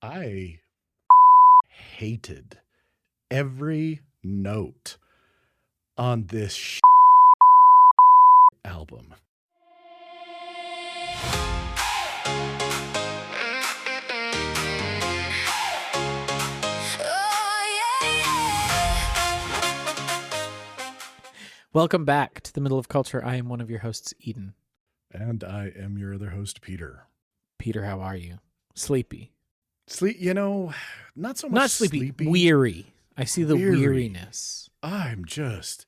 I hated every note on this album. Welcome back to the Middle of Culture. I am one of your hosts, Eden. And I am your other host, Peter. Peter, how are you? Sleepy. Not so much Not sleepy. Weary. I see the weariness. I'm just,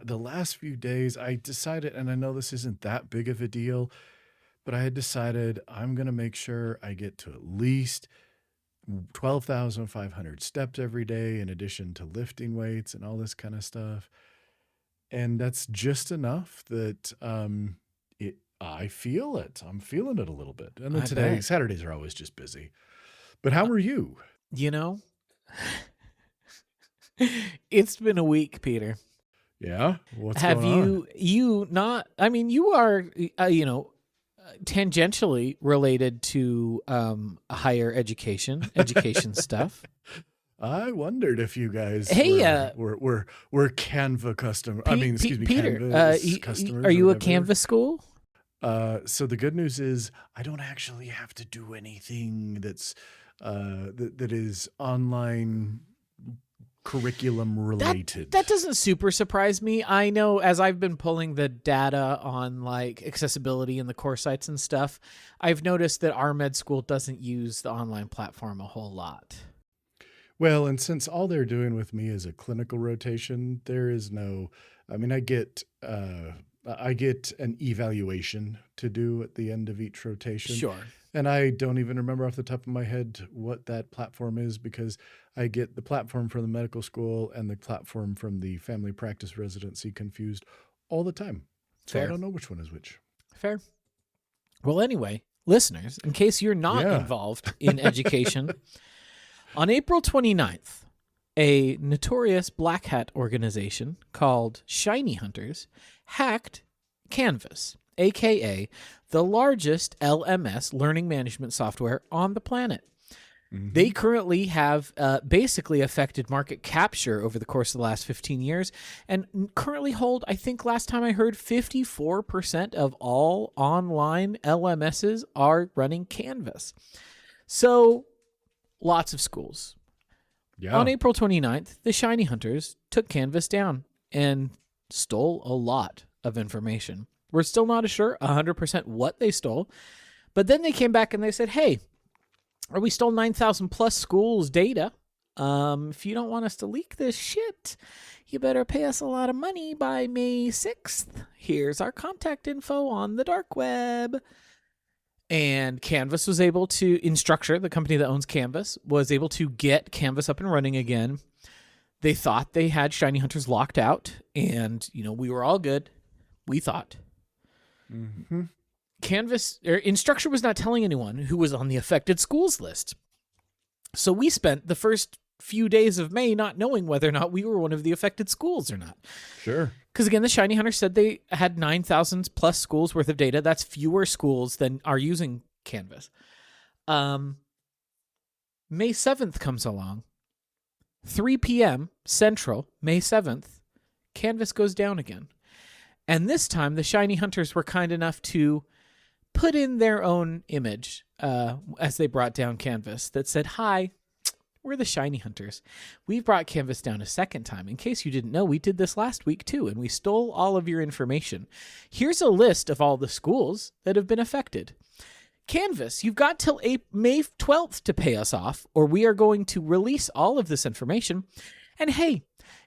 the last few days, I decided, and I know this isn't that big of a deal, but I had decided I'm going to make sure I get to at least 12,500 steps every day, in addition to lifting weights and all this kind of stuff. And that's just enough that I feel it. I'm feeling it a little bit. And then Saturdays are always just busy. But how are you? It's been a week, Peter. Yeah? What's going on? Have you not, I mean, you are, tangentially related to higher education stuff. I wondered if you guys were Canva customers. Peter, Canvas customers. Are you a Canvas school? So the good news is I don't actually have to do anything that's that is online curriculum related. That doesn't super surprise me. I know, as I've been pulling the data on like accessibility in the course sites and stuff, I've noticed that our med school doesn't use the online platform a whole lot. Well, and since all they're doing with me is a clinical rotation, there is no, I get an evaluation to do at the end of each rotation. Sure. And I don't even remember off the top of my head what that platform is, because I get the platform from the medical school and the platform from the family practice residency confused all the time. So Fair. I don't know which one is which. Fair. Well, anyway, listeners, in case you're not involved in education, on April 29th, a notorious black hat organization called Shiny Hunters hacked Canvas, aka the largest LMS, learning management software, on the planet. Mm-hmm. They currently have basically affected market capture over the course of the last 15 years and currently hold, I think last time I heard, 54% of all online LMSs are running Canvas. So lots of schools. Yeah. On April 29th, the Shiny Hunters took Canvas down and stole a lot of information. We're still not sure 100% what they stole, but then they came back and they said, hey, we stole 9,000 plus schools' data. If you don't want us to leak this shit, you better pay us a lot of money by May 6th. Here's our contact info on the dark web. And Canvas was able to, Instructure, the company that owns Canvas, was able to get Canvas up and running again. They thought they had Shiny Hunters locked out, and, we were all good. We thought. Mm-hmm. Instructure was not telling anyone who was on the affected schools list. So we spent the first few days of May not knowing whether or not we were one of the affected schools or not. Sure. Because again, the Shiny Hunters said they had 9,000 plus schools worth of data. That's fewer schools than are using Canvas. May 7th comes along. 3 p.m. Central, May 7th, Canvas goes down again. And this time, the Shiny Hunters were kind enough to put in their own image as they brought down Canvas that said, hi, we're the Shiny Hunters. We've brought Canvas down a second time. In case you didn't know, we did this last week too, and we stole all of your information. Here's a list of all the schools that have been affected. Canvas, you've got till May 12th to pay us off, or we are going to release all of this information. And hey,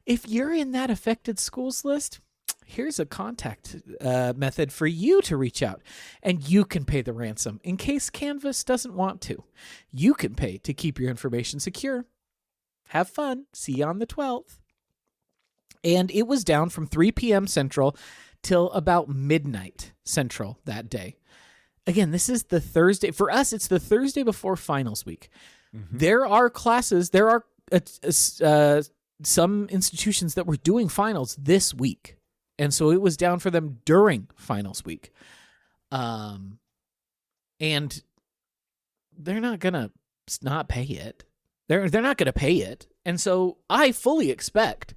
if you're in that affected schools list, here's a contact method for you to reach out, and you can pay the ransom in case Canvas doesn't want to. You can pay to keep your information secure. Have fun. See you on the 12th. And it was down from 3 p.m. Central till about midnight Central that day. Again, this is the Thursday. For us, it's the Thursday before finals week. Mm-hmm. There are classes, there are some institutions that were doing finals this week. And so it was down for them during finals week. And they're not going to not pay it. They're not going to pay it. And so I fully expect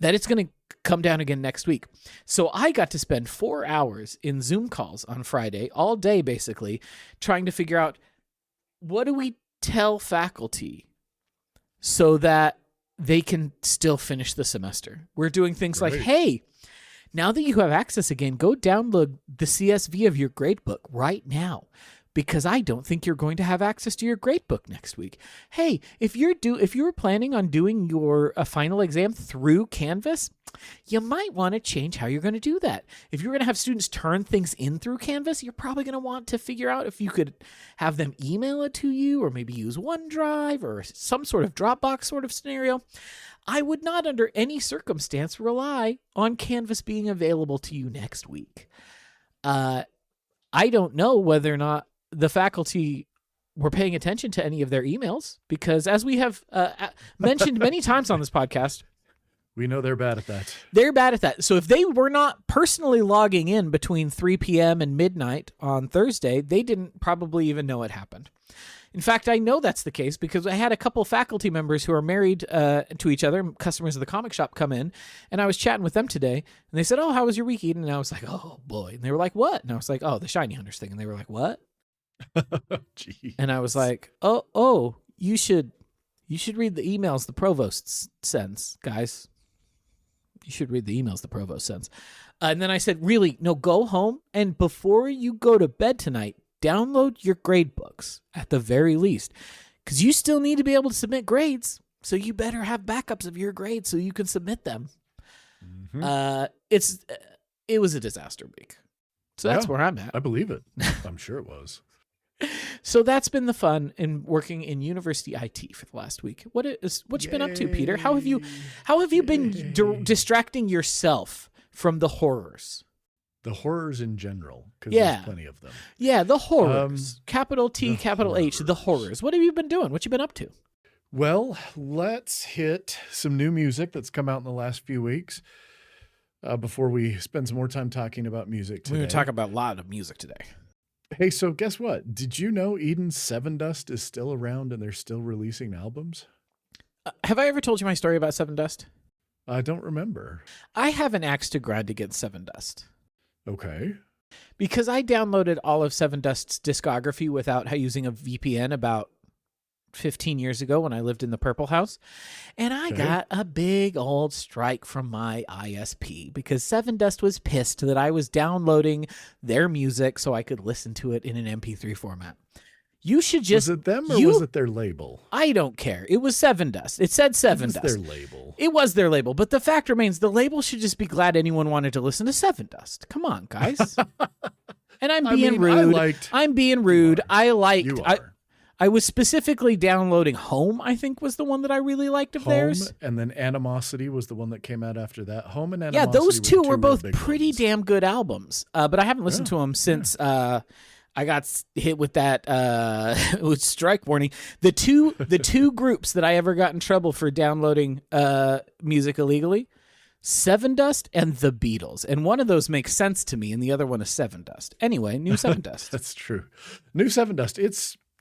that it's going to come down again next week. So I got to spend 4 hours in Zoom calls on Friday, all day basically, trying to figure out, what do we tell faculty so that they can still finish the semester? We're doing things like, hey, now that you have access again, go download the CSV of your gradebook right now, because I don't think you're going to have access to your gradebook next week. Hey, if you were planning on doing your final exam through Canvas, you might want to change how you're going to do that. If you're going to have students turn things in through Canvas, you're probably going to want to figure out if you could have them email it to you, or maybe use OneDrive or some sort of Dropbox sort of scenario. I would not under any circumstance rely on Canvas being available to you next week. I don't know whether or not the faculty were paying attention to any of their emails, because as we have mentioned many times on this podcast, we know they're bad at that. They're bad at that. So if they were not personally logging in between 3 p.m. and midnight on Thursday, they didn't probably even know it happened. In fact, I know that's the case because I had a couple faculty members who are married to each other, customers of the comic shop, come in, and I was chatting with them today, and they said, "Oh, how was your week, Eden?" And I was like, "Oh, boy." And they were like, "What?" And I was like, "Oh, the Shiny Hunters thing." And they were like, "What?" Jeez. And I was like, oh, you should read the emails the provost sends, guys. You should read the emails the provost sends. And then I said, really, no, go home, and before you go to bed tonight, download your grade books at the very least, because you still need to be able to submit grades, so you better have backups of your grades so you can submit them. Mm-hmm. It was a disaster week. So that's where I'm at. I believe it. I'm sure it was. So that's been the fun in working in university IT for the last week. What you been up to, Peter? How have you been distracting yourself from the horrors? The horrors in general, because there's plenty of them. Yeah, the horrors. Capital T, capital H, the horrors. What have you been doing? What you been up to? Well, let's hit some new music that's come out in the last few weeks before we spend some more time talking about music today. We're going to talk about a lot of music today. Hey, so guess what? Did you know Eden's Seven Dust is still around and they're still releasing albums? Have I ever told you my story about Seven Dust? I don't remember. I have an axe to grind against Seven Dust. Okay. Because I downloaded all of Seven Dust's discography without using a VPN about 15 years ago when I lived in the Purple House, and I got a big old strike from my ISP because Seven Dust was pissed that I was downloading their music so I could listen to it in an MP3 format. You should just... Was it them or was it their label? I don't care. It was Seven Dust. It said Seven Dust. It was their label. It was their label, but the fact remains the label should just be glad anyone wanted to listen to Seven Dust. Come on, guys. And I'm being rude. I'm being rude. I was specifically downloading Home, I think, was the one that I really liked of theirs. And then Animosity was the one that came out after that. Home and Animosity. Yeah, those two were both pretty damn good albums. But I haven't listened to them since I got hit with that with strike warning. The two groups that I ever got in trouble for downloading music illegally, Seven Dust and the Beatles. And one of those makes sense to me, and the other one is Seven Dust. Anyway, new Seven Dust. That's true. New Seven Dust.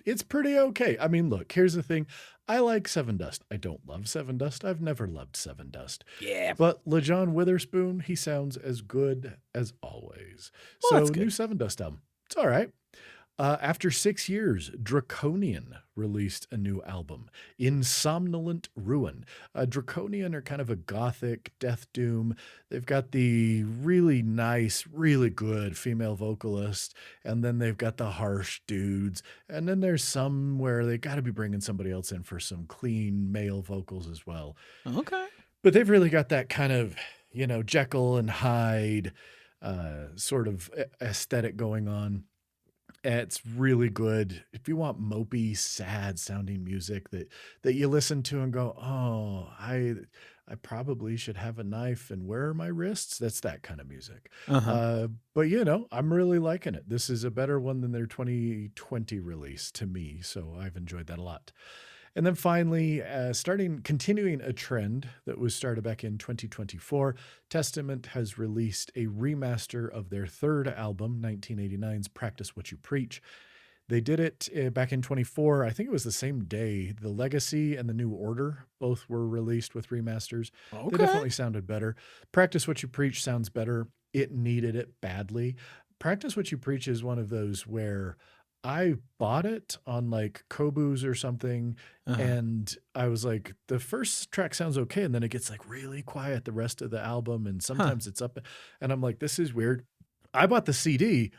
It's pretty okay. I mean, look, here's the thing. I like Seven Dust. I don't love Seven Dust. I've never loved Seven Dust. Yeah. But LaJohn Witherspoon, he sounds as good as always. Well, so new Seven Dust album. It's all right. After 6 years, Draconian released a new album, Insomnolent Ruin. Draconian are kind of a gothic death doom. They've got the really nice, really good female vocalist, and then they've got the harsh dudes, and then there's some where they got to be bringing somebody else in for some clean male vocals as well. Okay. But they've really got that kind of, Jekyll and Hyde sort of aesthetic going on. It's really good. If you want mopey, sad sounding music that you listen to and go, oh, I probably should have a knife and where are my wrists? That's that kind of music. But I'm really liking it. This is a better one than their 2020 release to me. So I've enjoyed that a lot. And then finally, continuing a trend that was started back in 2024, Testament has released a remaster of their third album, 1989's Practice What You Preach. They did it back in 24. I think it was the same day. The Legacy and the New Order both were released with remasters. They Okay. definitely sounded better. Practice What You Preach sounds better. It needed it badly. Practice What You Preach is one of those where I bought it on like Kobu's or something, and I was like, the first track sounds okay, and then it gets like really quiet the rest of the album, and sometimes it's up, and I'm like, this is weird. I bought the CD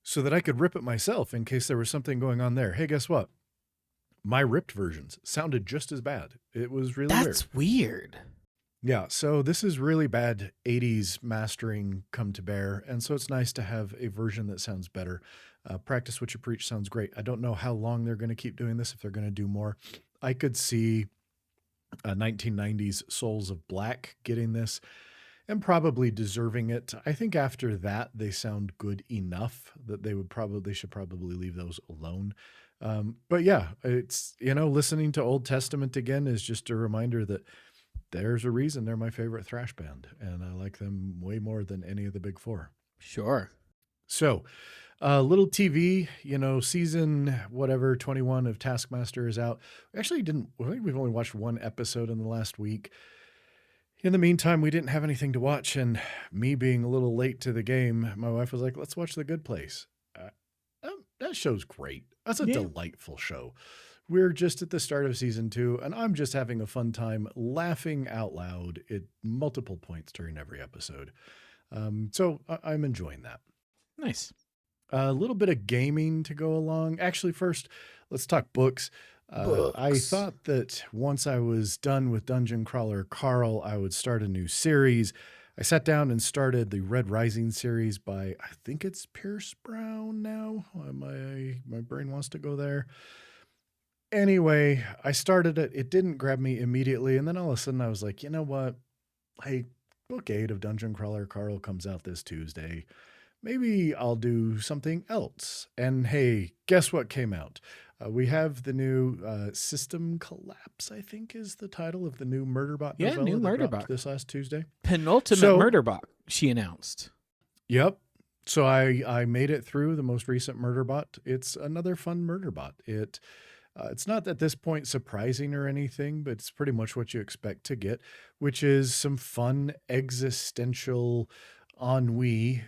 so that I could rip it myself in case there was something going on there. Hey, guess what? My ripped versions sounded just as bad. It was really weird. That's weird. Yeah, so this is really bad 80s mastering come to bear, and so it's nice to have a version that sounds better. Practice What You Preach sounds great. I don't know how long they're going to keep doing this, if they're going to do more. I could see 1990s Souls of Black getting this and probably deserving it. I think after that, they sound good enough that they should probably leave those alone. But yeah, it's, listening to Old Testament again is just a reminder that there's a reason they're my favorite thrash band, and I like them way more than any of the big four. Sure. So, little TV, season 21 of Taskmaster is out. I think we've only watched one episode in the last week. In the meantime, we didn't have anything to watch, and me being a little late to the game, my wife was like, let's watch The Good Place. That show's great. That's a delightful show. We're just at the start of season 2, and I'm just having a fun time laughing out loud at multiple points during every episode. So I'm enjoying that. Nice. A little bit of gaming to go along. Actually, first, let's talk books. I thought that once I was done with Dungeon Crawler Carl, I would start a new series. I sat down and started the Red Rising series by, I think it's Pierce Brown now. My brain wants to go there. Anyway, I started it. It didn't grab me immediately. And then all of a sudden I was like, you know what? Like, book 8 of Dungeon Crawler Carl comes out this Tuesday. Maybe I'll do something else. And hey, guess what came out? We have the new System Collapse, I think is the title of the new Murderbot novella. New Murderbot. This last Tuesday. Penultimate Murderbot, she announced. Yep. So I made it through the most recent Murderbot. It's another fun Murderbot. It's not at this point surprising or anything, but it's pretty much what you expect to get, which is some fun existential ennui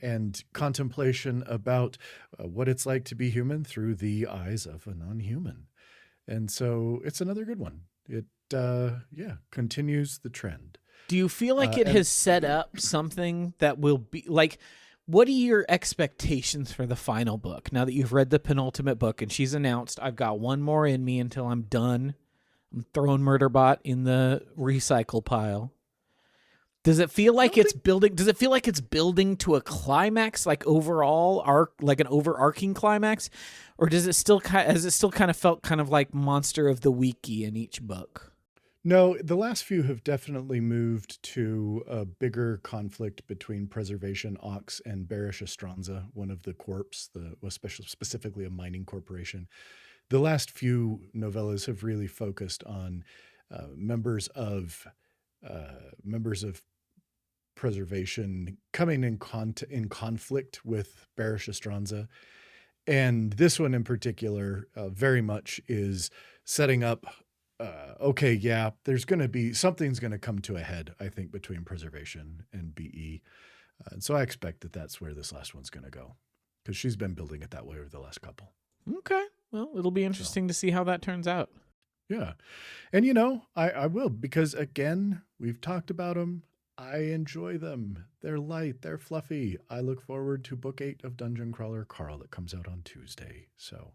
and contemplation about what it's like to be human through the eyes of a non-human. And so it's another good one. It, continues the trend. Do you feel like it has set up something that will be like, what are your expectations for the final book now that you've read the penultimate book and she's announced, I've got one more in me until I'm done. I'm throwing Murderbot in the recycle pile. Does it feel like it's building? Does it feel like it's building to a climax, like overall arc, like an overarching climax, or has it still kind of felt kind of like Monster of the Weeky in each book? No, the last few have definitely moved to a bigger conflict between Preservation Ox and Barish Estranza, one of the corps, specifically a mining corporation. The last few novellas have really focused on members of Preservation coming in conflict with Barish Estranza. And this one in particular very much is setting up something's going to come to a head, I think, between Preservation and BE. And so I expect that that's where this last one's going to go, because she's been building it that way over the last couple. Okay. Well, it'll be interesting to see how that turns out. Yeah. And, I will, because, again, we've talked about them. I enjoy them. They're light. They're fluffy. I look forward to book 8 of Dungeon Crawler Carl that comes out on Tuesday. So...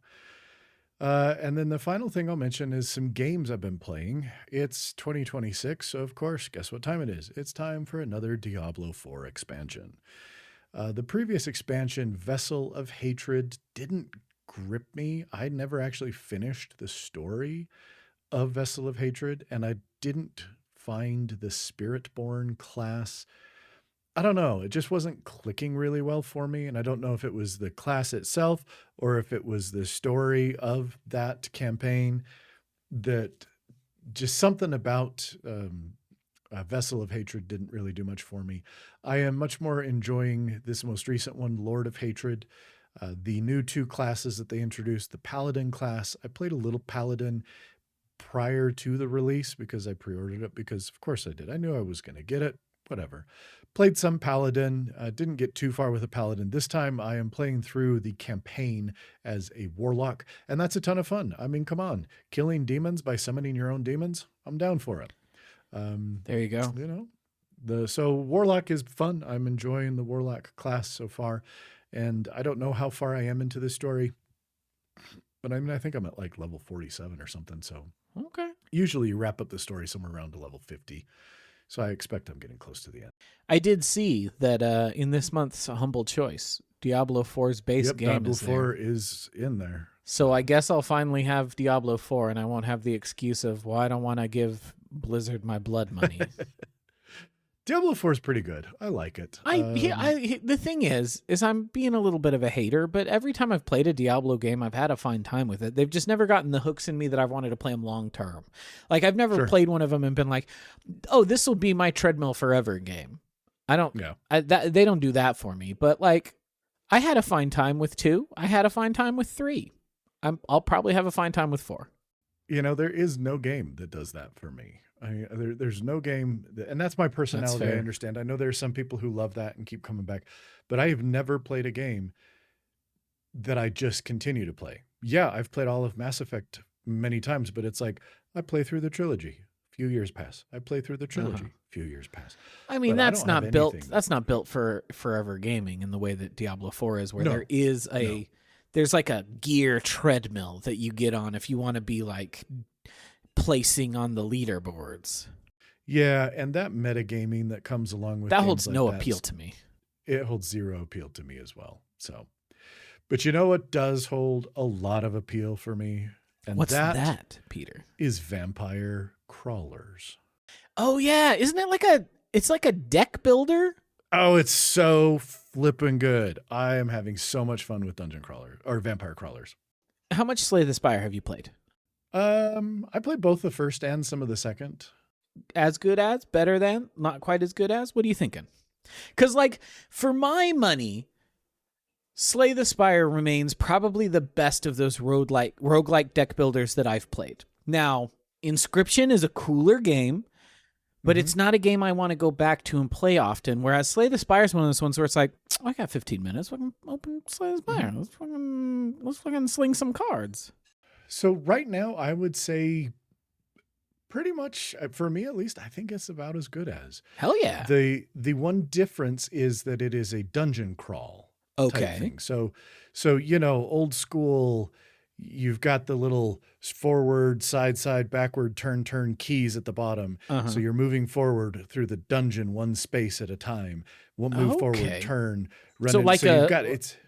and then the final thing I'll mention is some games I've been playing. It's 2026, so of course, guess what time it is? It's time for another Diablo 4 expansion. The previous expansion, Vessel of Hatred, didn't grip me. I never actually finished the story of Vessel of Hatred, and I didn't find the Spiritborn class. I don't know. It just wasn't clicking really well for me. And I don't know if it was the class itself or if it was the story of that campaign, that just something about Vessel of Hatred didn't really do much for me. I am much more enjoying this most recent one, Lord of Hatred. The new 2 classes that they introduced, the Paladin class. I played a little Paladin prior to the release because I pre-ordered it because of course I did. I knew I was going to get it, whatever. Played some Paladin, didn't get too far with a Paladin. This time I am playing through the campaign as a Warlock, and that's a ton of fun. I mean, come on, killing demons by summoning your own demons, I'm down for it. There you go. You know, so Warlock is fun. I'm enjoying the Warlock class so far, and I don't know how far I am into this story, but I mean, I think I'm at like level 47 or something. So okay, usually you wrap up the story somewhere around to level 50. So I expect I'm getting close to the end. I did see that in this month's Humble Choice, Diablo 4's base game Diablo is there. 4 is in there. So I guess I'll finally have Diablo 4, and I won't have the excuse of, well, I don't want to give Blizzard my blood money. Diablo 4 is pretty good. I like it. The thing is I'm being a little bit of a hater, but every time I've played a Diablo game, I've had a fine time with it. They've just never gotten the hooks in me that I've wanted to play them long term. Like I've never played one of them and been like, oh, this will be my treadmill forever game. I don't. Yeah. They don't do that for me. But like, I had a fine time with 2. I had a fine time with 3. I'll probably have a fine time with 4. You know, there is no game that does that for me. There's no game, and that's my personality. I understand. I know there's some people who love that and keep coming back, but I have never played a game that I just continue to play. Yeah, I've played all of Mass Effect many times, but it's like I play through the trilogy. A few years pass. I play through the trilogy. A few years pass. I mean, that's not built. That's not built for forever gaming in the way that Diablo 4 is, where there is there's like a gear treadmill that you get on if you want to be like placing on the leaderboards. Yeah, and that metagaming that comes along with that holds no appeal to me. It holds zero appeal to me as well. So, but you know what does hold a lot of appeal for me? And what's that, Peter? Is vampire crawlers. Oh yeah, isn't it it's like a deck builder? Oh, it's so flippin' good. I am having so much fun with dungeon crawlers or vampire crawlers. How much Slay the Spire have you played? I played both the first and some of the second. As good as? Better than? Not quite as good as? What are you thinking? Because, like, for my money, Slay the Spire remains probably the best of those roguelike deck builders that I've played. Now, Inscription is a cooler game, but it's not a game I want to go back to and play often, whereas Slay the Spire is one of those ones where it's like, I got 15 minutes. We can open Slay the Spire. Let's fucking sling some cards. So right now, I would say pretty much, for me at least, I think it's about as good as. Hell yeah. The one difference is that it is a dungeon crawl type thing. So you know, old school, you've got the little forward, side, backward, turn keys at the bottom. So you're moving forward through the dungeon one space at a time. We'll move forward, turn, run. So like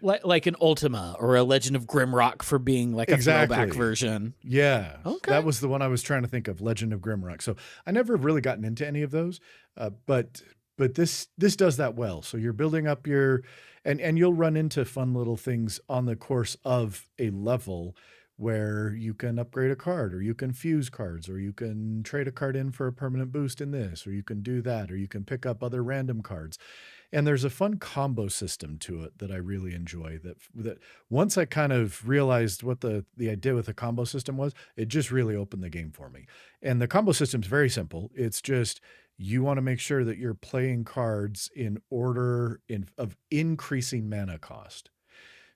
like an Ultima or a Legend of Grimrock for being like a throwback version. Yeah. Okay. That was the one I was trying to think of, Legend of Grimrock. So I never really gotten into any of those, but this does that well. So you're building up and you'll run into fun little things on the course of a level where you can upgrade a card, or you can fuse cards, or you can trade a card in for a permanent boost in this, or you can do that, or you can pick up other random cards. And there's a fun combo system to it that I really enjoy, that once I kind of realized what the idea with the combo system was, it just really opened the game for me. And the combo system is very simple. It's just, you want to make sure that you're playing cards in order of increasing mana cost.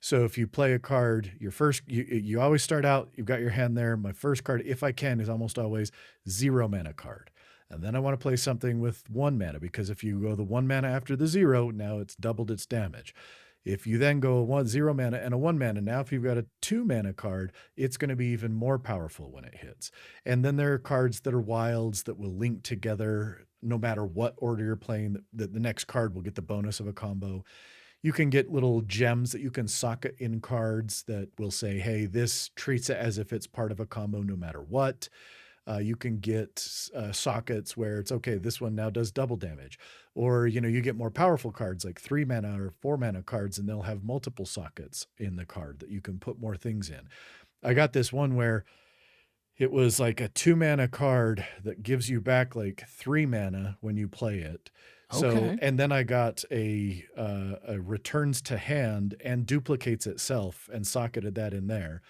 So if you play a card, you always start out, you've got your hand there. My first card, if I can, is almost always 0 mana card. And then I want to play something with 1 mana, because if you go the 1 mana after the 0, now it's doubled its damage. If you then go 0 mana and a 1 mana, now if you've got a 2 mana card, it's going to be even more powerful when it hits. And then there are cards that are wilds that will link together no matter what order you're playing. The next card will get the bonus of a combo. You can get little gems that you can socket in cards that will say, hey, this treats it as if it's part of a combo no matter what. You can get sockets where it's, okay, this one now does double damage. Or, you know, you get more powerful cards like 3 mana or 4 mana cards, and they'll have multiple sockets in the card that you can put more things in. I got this one where it was like a 2 mana card that gives you back like 3 mana when you play it. So, Okay. and then I got a returns to hand and duplicates itself and socketed that in there.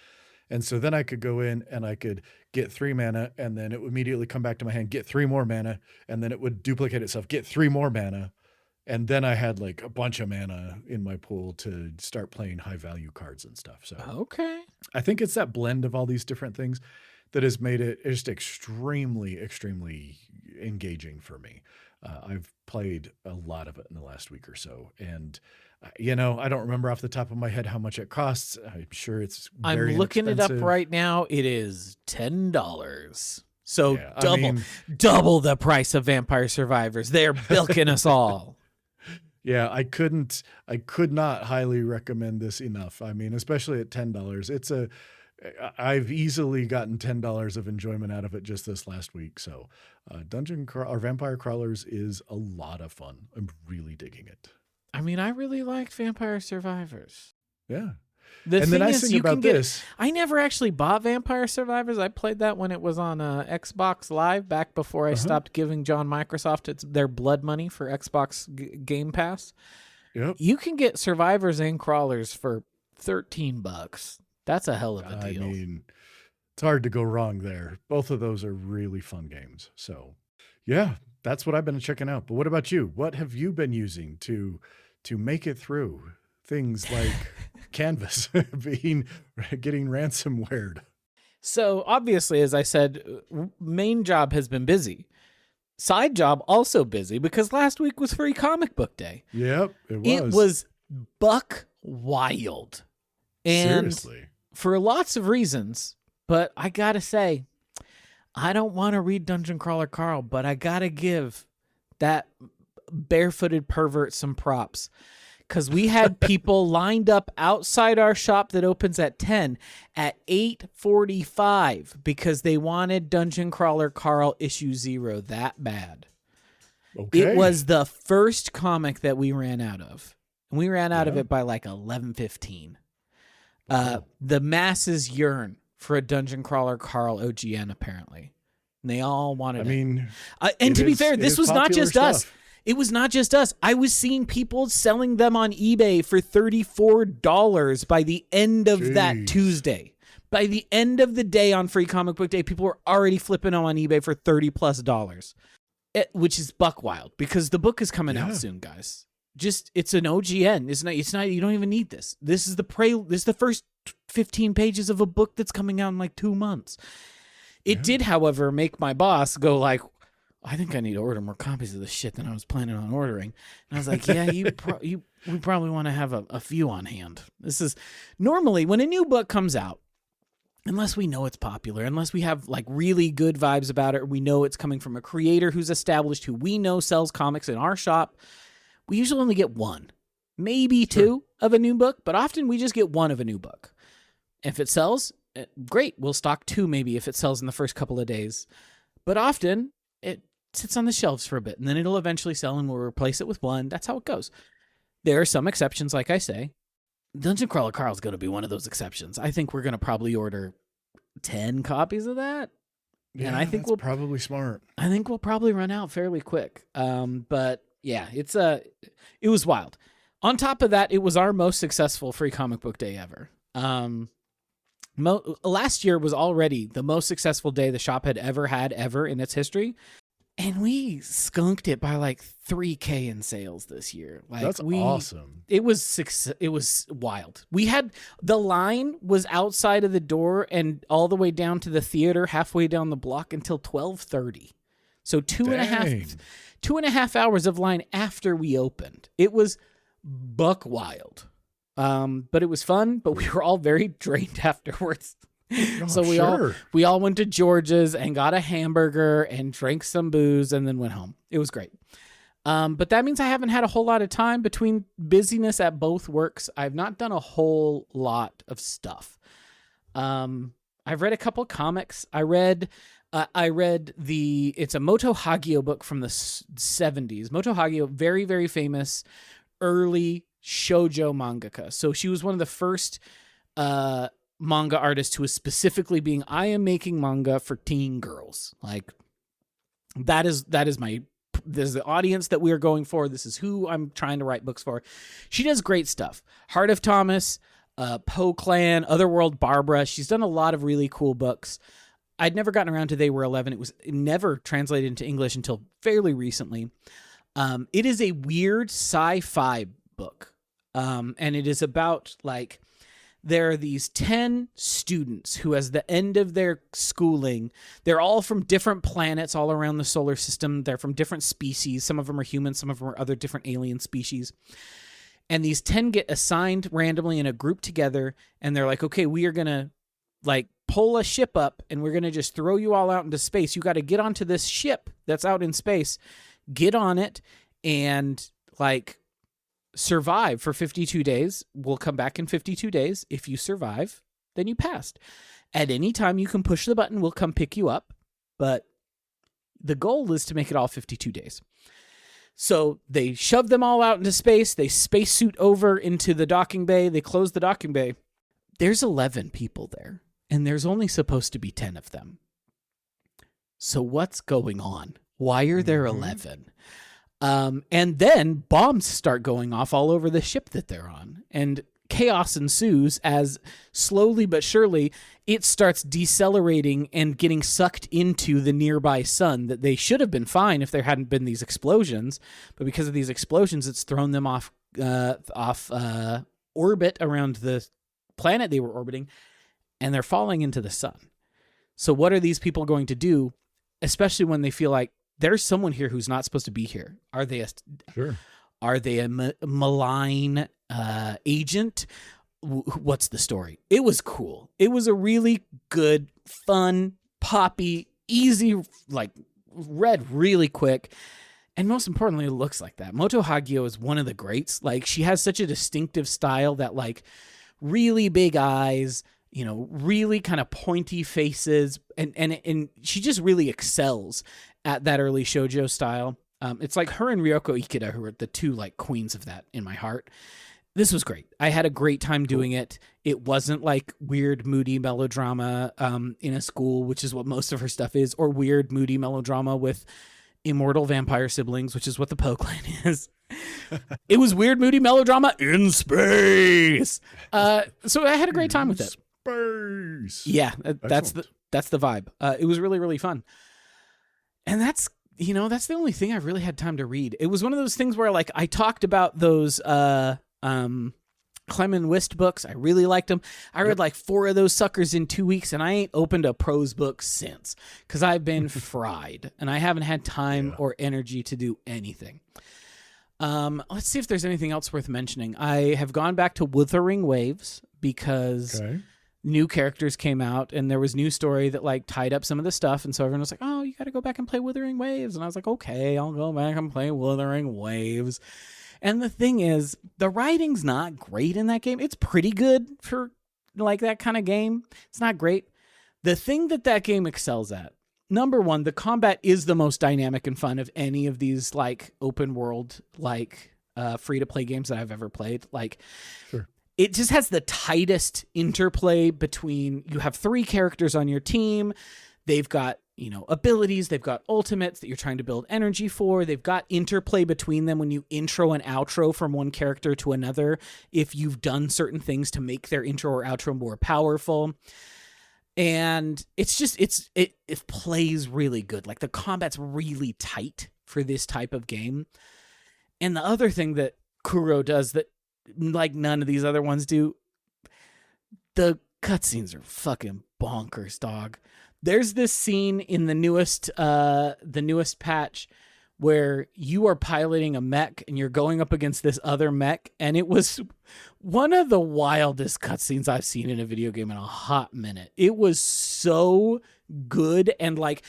And so then I could go in and I could get 3 mana, and then it would immediately come back to my hand, get 3 more mana, and then it would duplicate itself, get 3 more mana. And then I had like a bunch of mana in my pool to start playing high value cards and stuff. So Okay. I think it's that blend of all these different things that has made it just extremely, extremely engaging for me. I've played a lot of it in the last week or so. And, I don't remember off the top of my head how much it costs. I'm sure it's very I'm looking it up inexpensive. right now. It is $10. So Yeah, double the price of Vampire Survivors. They're bilking us all. Yeah, I could not highly recommend this enough. I mean, especially at $10. I've easily gotten $10 of enjoyment out of it just this last week. So, Vampire Crawlers is a lot of fun. I'm really digging it. I mean, I really liked Vampire Survivors. Yeah. The and thing the nice is, thing you about can get. this, I never actually bought Vampire Survivors. I played that when it was on Xbox Live back before I stopped giving John Microsoft their blood money for Xbox Game Pass. yep. You can get Survivors and Crawlers for $13. That's a hell of a deal. I mean, it's hard to go wrong there. Both of those are really fun games. So, yeah, that's what I've been checking out. But what about you? What have you been using to make it through things like Canvas getting ransomwared? So obviously, as I said, main job has been busy. Side job also busy because last week was Free Comic Book Day. Yep, It was buck wild. And seriously. for lots of reasons, but I gotta say, I don't want to read Dungeon Crawler Carl, but I gotta give that barefooted pervert some props. Because we had people lined up outside our shop that opens at 10 at 8:45 because they wanted Dungeon Crawler Carl issue 0 that bad. Okay. It was the first comic that we ran out of. And we ran out of it by like 11:15. The masses yearn for a Dungeon Crawler Carl OGN, apparently. And they all wanted it. And to be fair, this was not just us. It was not just us. I was seeing people selling them on eBay for $34 by the end of that Tuesday. By the end of the day on Free Comic Book Day, people were already flipping them on eBay for $30+, which is buck wild because the book is coming out soon, guys. It's an OGN. It's not. You don't even need this. This is the first 15 pages of a book that's coming out in like 2 months. It did, however, make my boss go like, I think I need to order more copies of this shit than I was planning on ordering. And I was like, yeah, we probably want to have a few on hand. This is normally when a new book comes out, unless we know it's popular, unless we have like really good vibes about it, or we know it's coming from a creator who's established, who we know sells comics in our shop, we usually only get one, maybe two of a new book, but often we just get one of a new book. If it sells, great. We'll stock 2 maybe if it sells in the first couple of days. But often it sits on the shelves for a bit, and then it'll eventually sell, and we'll replace it with 1. That's how it goes. There are some exceptions, like I say. Dungeon Crawler Carl is going to be one of those exceptions. I think we're going to probably order 10 copies of that. Yeah, and I think we'll probably smart. I think we'll probably run out fairly quick. But yeah, it was wild. On top of that, it was our most successful Free Comic Book Day ever. Last year was already the most successful day the shop had ever in its history. And we skunked it by like 3K in sales this year. Like that's awesome. It was wild. We had the line was outside of the door and all the way down to the theater, halfway down the block until 12:30. So two and a half hours of line after we opened. It was buck wild. But it was fun, but we were all very drained afterwards. So we all went to George's and got a hamburger and drank some booze and then went home. It was great. But that means I haven't had a whole lot of time between busyness at both works. I've not done a whole lot of stuff. I've read a couple comics. I read it's a Moto Hagio book from the 70s. Moto Hagio, very, very famous early shoujo mangaka. So she was one of the first manga artists who was specifically being, I am making manga for teen girls. Like that is my the audience that we are going for. This is who I'm trying to write books for. She does great stuff. Heart of Thomas, Poe Clan, Otherworld Barbara. She's done a lot of really cool books. I'd never gotten around to They Were 11. It was never translated into English until fairly recently. It is a weird sci-fi book. And it is about, like, there are these 10 students who, as the end of their schooling, they're all from different planets all around the solar system. They're from different species. Some of them are humans. Some of them are other different alien species. And these 10 get assigned randomly in a group together. And they're like, okay, we are going to, like, pull a ship up and we're going to just throw you all out into space. You got to get onto this ship that's out in space, get on it, and, like, survive for 52 days. We'll come back in 52 days. If you survive, then you passed. At any time you can push the button, we'll come pick you up. But the goal is to make it all 52 days. So they shove them all out into space. They spacesuit over into the docking bay. They close the docking bay. There's 11 people there, and there's only supposed to be 10 of them. So what's going on? Why are there 11? And then bombs start going off all over the ship that they're on. And chaos ensues as slowly but surely it starts decelerating and getting sucked into the nearby sun. That they should have been fine if there hadn't been these explosions. But because of these explosions, it's thrown them off orbit around the planet they were orbiting. And they're falling into the sun. So what are these people going to do, especially when they feel like, there's someone here who's not supposed to be here? Are they a malign agent? What's the story? It was cool. It was a really good, fun, poppy, easy, like, read really quick. And most importantly, it looks like that. Moto Hagio is one of the greats. Like, she has such a distinctive style that, like, really big eyes, you know, really kind of pointy faces, and she just really excels at that early shoujo style. It's like her and Ryoko Ikeda, who are the two, like, queens of that in my heart. This was great. I had a great time doing it. It wasn't like weird, moody melodrama in a school, which is what most of her stuff is, or weird, moody melodrama with immortal vampire siblings, which is what the Poe Clan is. It was weird, moody melodrama in space. So I had a great time with it. Space. Yeah, that's the vibe. It was really, really fun. And that's the only thing I've really had time to read. It was one of those things where, like, I talked about those Clement Wist books. I really liked them. I read like 4 of those suckers in 2 weeks, and I ain't opened a prose book since because I've been fried and I haven't had time or energy to do anything. Let's see if there's anything else worth mentioning. I have gone back to Wuthering Waves because new characters came out and there was new story that, like, tied up some of the stuff. And so everyone was like, oh, you got to go back and play Wuthering Waves. And I was like, okay, I'll go back and play Wuthering Waves. And the thing is, the writing's not great in that game. It's pretty good for, like, that kind of game. It's not great. The thing that game excels at, number one, the combat is the most dynamic and fun of any of these, like, open world, like, free-to-play games that I've ever played. Like, it just has the tightest interplay between, you have 3 characters on your team. They've got, you know, abilities. They've got ultimates that you're trying to build energy for. They've got interplay between them when you intro and outro from one character to another, if you've done certain things to make their intro or outro more powerful. And it's just, it plays really good. Like, the combat's really tight for this type of game. And the other thing that Kuro does that, like, none of these other ones do, the cutscenes are fucking bonkers, dog. There's this scene in the newest patch where you are piloting a mech and you're going up against this other mech, and it was one of the wildest cutscenes I've seen in a video game in a hot minute. It was so good, and like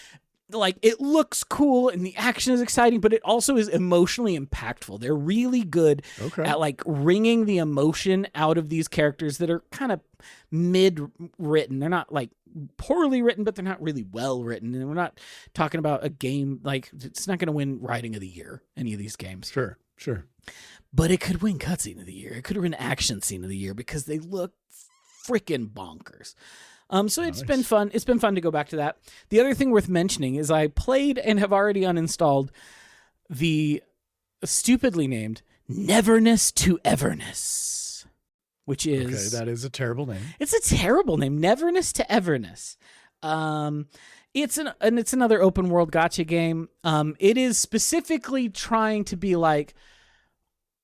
it looks cool and the action is exciting, but it also is emotionally impactful. They're really good at, like, wringing the emotion out of these characters that are kind of mid-written. They're not, like, poorly written, but they're not really well written. And we're not talking about a game, like, it's not going to win Writing of the Year, any of these games. Sure. But it could win Cutscene of the Year. It could win Action Scene of the Year because they look freaking bonkers. So it's been fun. It's been fun to go back to that. The other thing worth mentioning is I played and have already uninstalled the stupidly named Neverness to Everness, which is... Okay, that is a terrible name. It's a terrible name, Neverness to Everness. It's another open world gacha game. It is specifically trying to be like,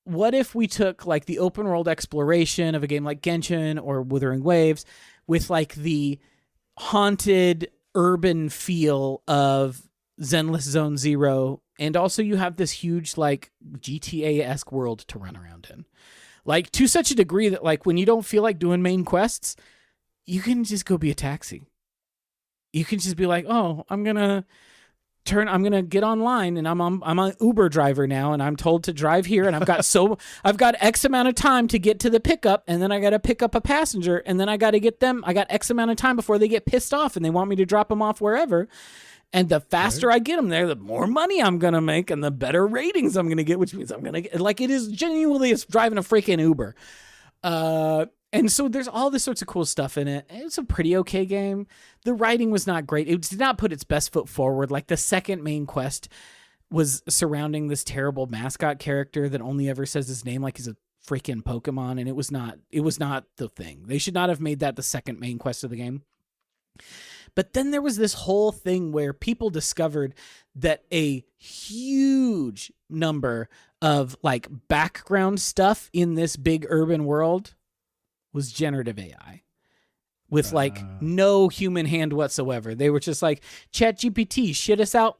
what if we took like the open world exploration of a game like Genshin or Wuthering Waves with like the haunted urban feel of Zenless Zone Zero, and also you have this huge like GTA-esque world to run around in, like to such a degree that like when you don't feel like doing main quests, you can just go be a taxi. You can just be like, oh, I'm gonna get online, and I'm an Uber driver now, and I'm told to drive here, and I've got X amount of time to get to the pickup, and then I got to pick up a passenger, and then I got to get them. I got X amount of time before they get pissed off, and they want me to drop them off wherever. And the faster I get them there, the more money I'm gonna make, and the better ratings I'm gonna get, which means I'm gonna get like it is genuinely it's driving a freaking Uber. And so there's all this sorts of cool stuff in it. It's a pretty okay game. The writing was not great. It did not put its best foot forward. Like the second main quest was surrounding this terrible mascot character that only ever says his name like he's a freaking Pokemon, and it was not the thing. They should not have made that the second main quest of the game. But then there was this whole thing where people discovered that a huge number of like background stuff in this big urban world was generative AI with like no human hand whatsoever. They were just like, ChatGPT, shit us out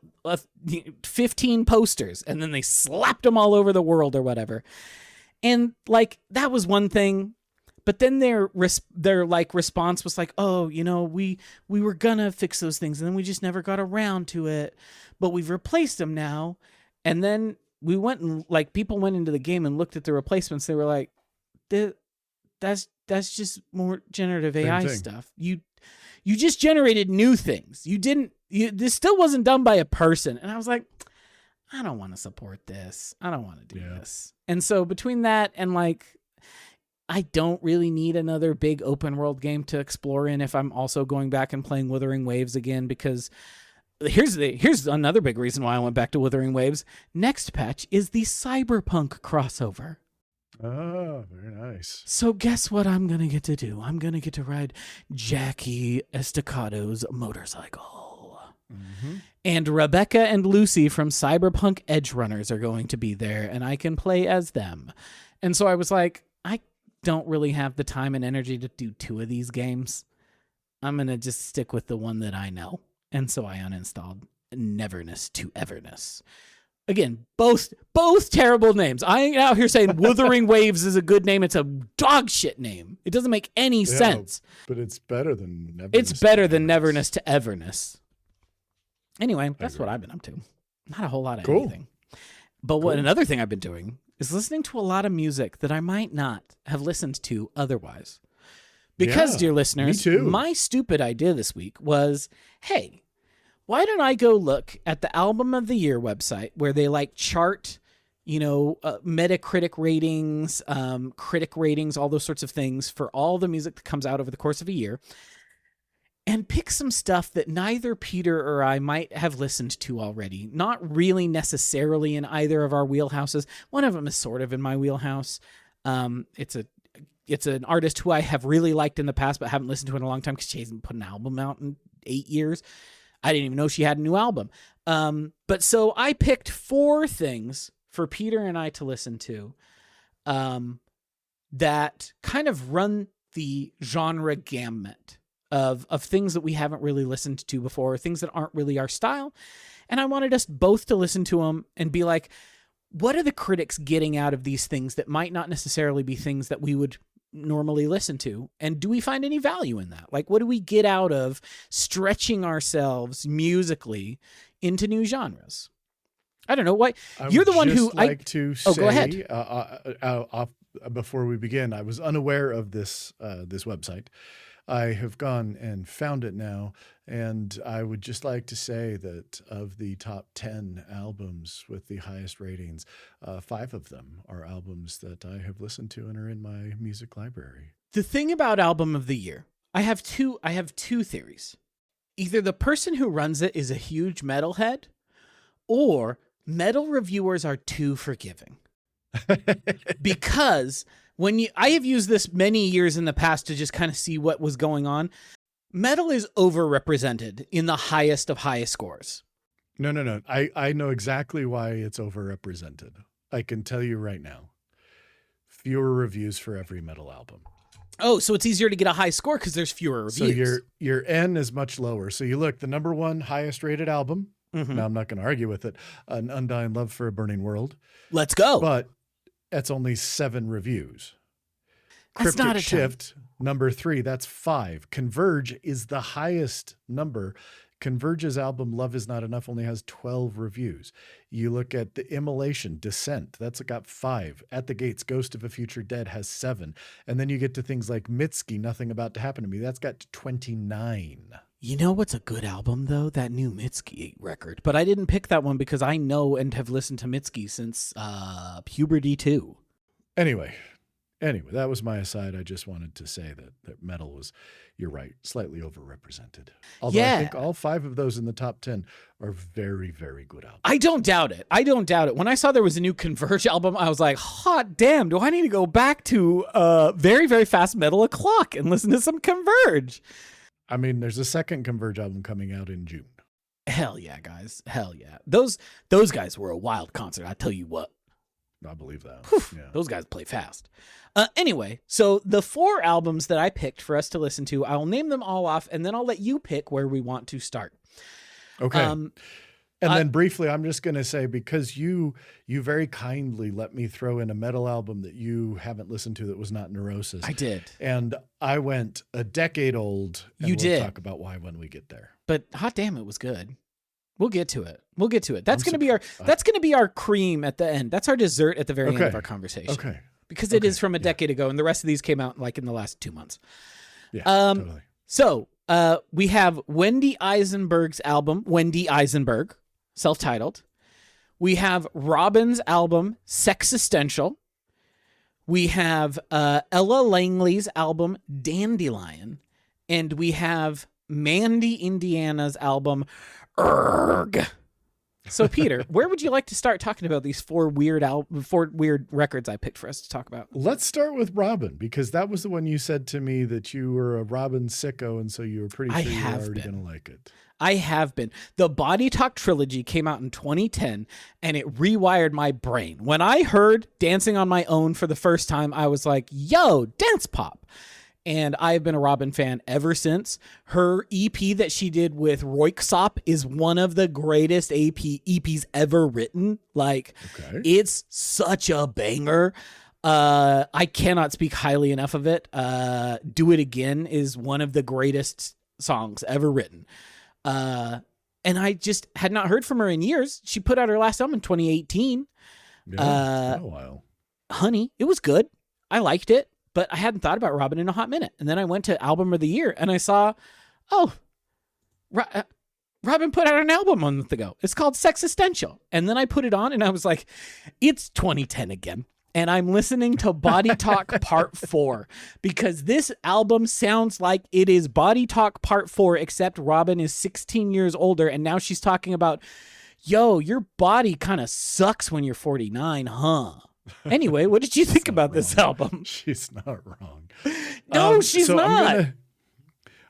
15 posters, and then they slapped them all over the world or whatever. And like, that was one thing. But then their like response was like, oh, you know, we were gonna fix those things, and then we just never got around to it, but we've replaced them now. And then we went and like people went into the game and looked at the replacements. They were like, that's just more generative AI stuff. You just generated new things. This still wasn't done by a person. And I was like, I don't want to support this. I don't want to do this. And so between that and like, I don't really need another big open world game to explore in if I'm also going back and playing Wuthering Waves again, because here's another big reason why I went back to Wuthering Waves. Next patch is the Cyberpunk crossover. Oh, very nice. So guess what I'm going to get to do? I'm going to get to ride Jackie Estacado's motorcycle. Mm-hmm. And Rebecca and Lucy from Cyberpunk Edge Runners are going to be there, and I can play as them. And so I was like, I don't really have the time and energy to do two of these games. I'm going to just stick with the one that I know. And so I uninstalled Neverness to Everness. Again, both terrible names. I ain't out here saying Wuthering Waves is a good name. It's a dog shit name. It doesn't make any sense. But it's better than Neverness. It's better than Neverness to Everness. Anyway, that's what I've been up to. Not a whole lot of anything. But another thing I've been doing is listening to a lot of music that I might not have listened to otherwise. Because, dear listeners, my stupid idea this week was, hey, why don't I go look at the Album of the Year website where they like chart, Metacritic ratings, critic ratings, all those sorts of things for all the music that comes out over the course of a year, and pick some stuff that neither Peter or I might have listened to already. Not really necessarily in either of our wheelhouses. One of them is sort of in my wheelhouse. It's an artist who I have really liked in the past but haven't listened to in a long time because she hasn't put an album out in 8 years. I didn't even know she had a new album. But so I picked 4 things for Peter and I to listen to that kind of run the genre gamut of things that we haven't really listened to before, things that aren't really our style. And I wanted us both to listen to them and be like, what are the critics getting out of these things that might not necessarily be things that we would normally listen to? And do we find any value in that? Like, what do we get out of stretching ourselves musically into new genres? I don't know why. You're the one who go ahead. Before we begin, I was unaware of this website. I have gone and found it now, and I would just like to say that of the top 10 albums with the highest ratings, 5 of them are albums that I have listened to and are in my music library. The thing about Album of the Year, I have two theories. Either the person who runs it is a huge metalhead, or metal reviewers are too forgiving. Because I have used this many years in the past to just kind of see what was going on. Metal is overrepresented in the highest of highest scores. No. I know exactly why it's overrepresented. I can tell you right now. Fewer reviews for every metal album. Oh, so it's easier to get a high score because there's fewer reviews. So your N is much lower. So you look, the number one highest rated album. Mm-hmm. Now I'm not going to argue with it. An Undying Love for a Burning World. Let's go. But that's only 7 reviews. That's Cryptic not a Shift, number 3, that's 5. Converge is the highest number. Converge's album Love Is Not Enough only has 12 reviews. You look at the Immolation, Descent, that's got 5. At the Gates, Ghost of a Future Dead has 7. And then you get to things like Mitski, Nothing About to Happen to Me, that's got 29. You know what's a good album, though? That new Mitski record. But I didn't pick that one because I know and have listened to Mitski since Puberty 2. Anyway, that was my aside. I just wanted to say that metal was, you're right, slightly overrepresented. Although I think all 5 of those in the top 10 are very, very good albums. I don't doubt it. When I saw there was a new Converge album, I was like, hot damn, do I need to go back to Very, Very Fast Metal O'Clock and listen to some Converge? I mean, there's a second Converge album coming out in June. Hell yeah, guys. Hell yeah. Those guys were a wild concert, I tell you what. I believe that. Yeah. Those guys play fast. Anyway, so the 4 albums that I picked for us to listen to, I'll name them all off, and then I'll let you pick where we want to start. Okay. And then briefly, I'm just going to say, because you very kindly let me throw in a metal album that you haven't listened to that was not Neurosis. I did. And I went a decade old. And you did. We'll talk about why when we get there. But hot damn, it was good. We'll get to it. That's going to be our cream at the end. That's our dessert at the very end of our conversation. Okay. Because it is from a decade ago, and the rest of these came out like in the last 2 months. Yeah, totally. So we have Wendy Eisenberg's album, Wendy Eisenberg, self-titled. We have Robyn's album, Sexistential. We have Ella Langley's album, Dandelion. And we have Mandy Indiana's album, Erg. So, Peter, where would you like to start talking about these 4 weird records I picked for us to talk about? Let's start with Robyn, because that was the one you said to me that you were a Robyn sicko, and so you were pretty sure you were already going to like it. I have been. The Body Talk trilogy came out in 2010, and it rewired my brain. When I heard Dancing on My Own for the first time, I was like, yo, dance pop. And I've been a Robyn fan ever since. Her EP that she did with Royksop is one of the greatest EPs ever written. Like, It's such a banger. I cannot speak highly enough of it. Do It Again is one of the greatest songs ever written. And I just had not heard from her in years. She put out her last album in 2018. Yeah, it's been a while. Honey, it was good. I liked it. But I hadn't thought about Robyn in a hot minute. And then I went to Album of the Year and I saw, Robyn put out an album a month ago. It's called Sexistential. And then I put it on and I was like, it's 2010 again. And I'm listening to Body Talk Part 4 because this album sounds like it is Body Talk Part 4, except Robyn is 16 years older. And now she's talking about, yo, your body kind of sucks when you're 49, huh? Anyway, what did you think about this album? She's not wrong. No, she's not.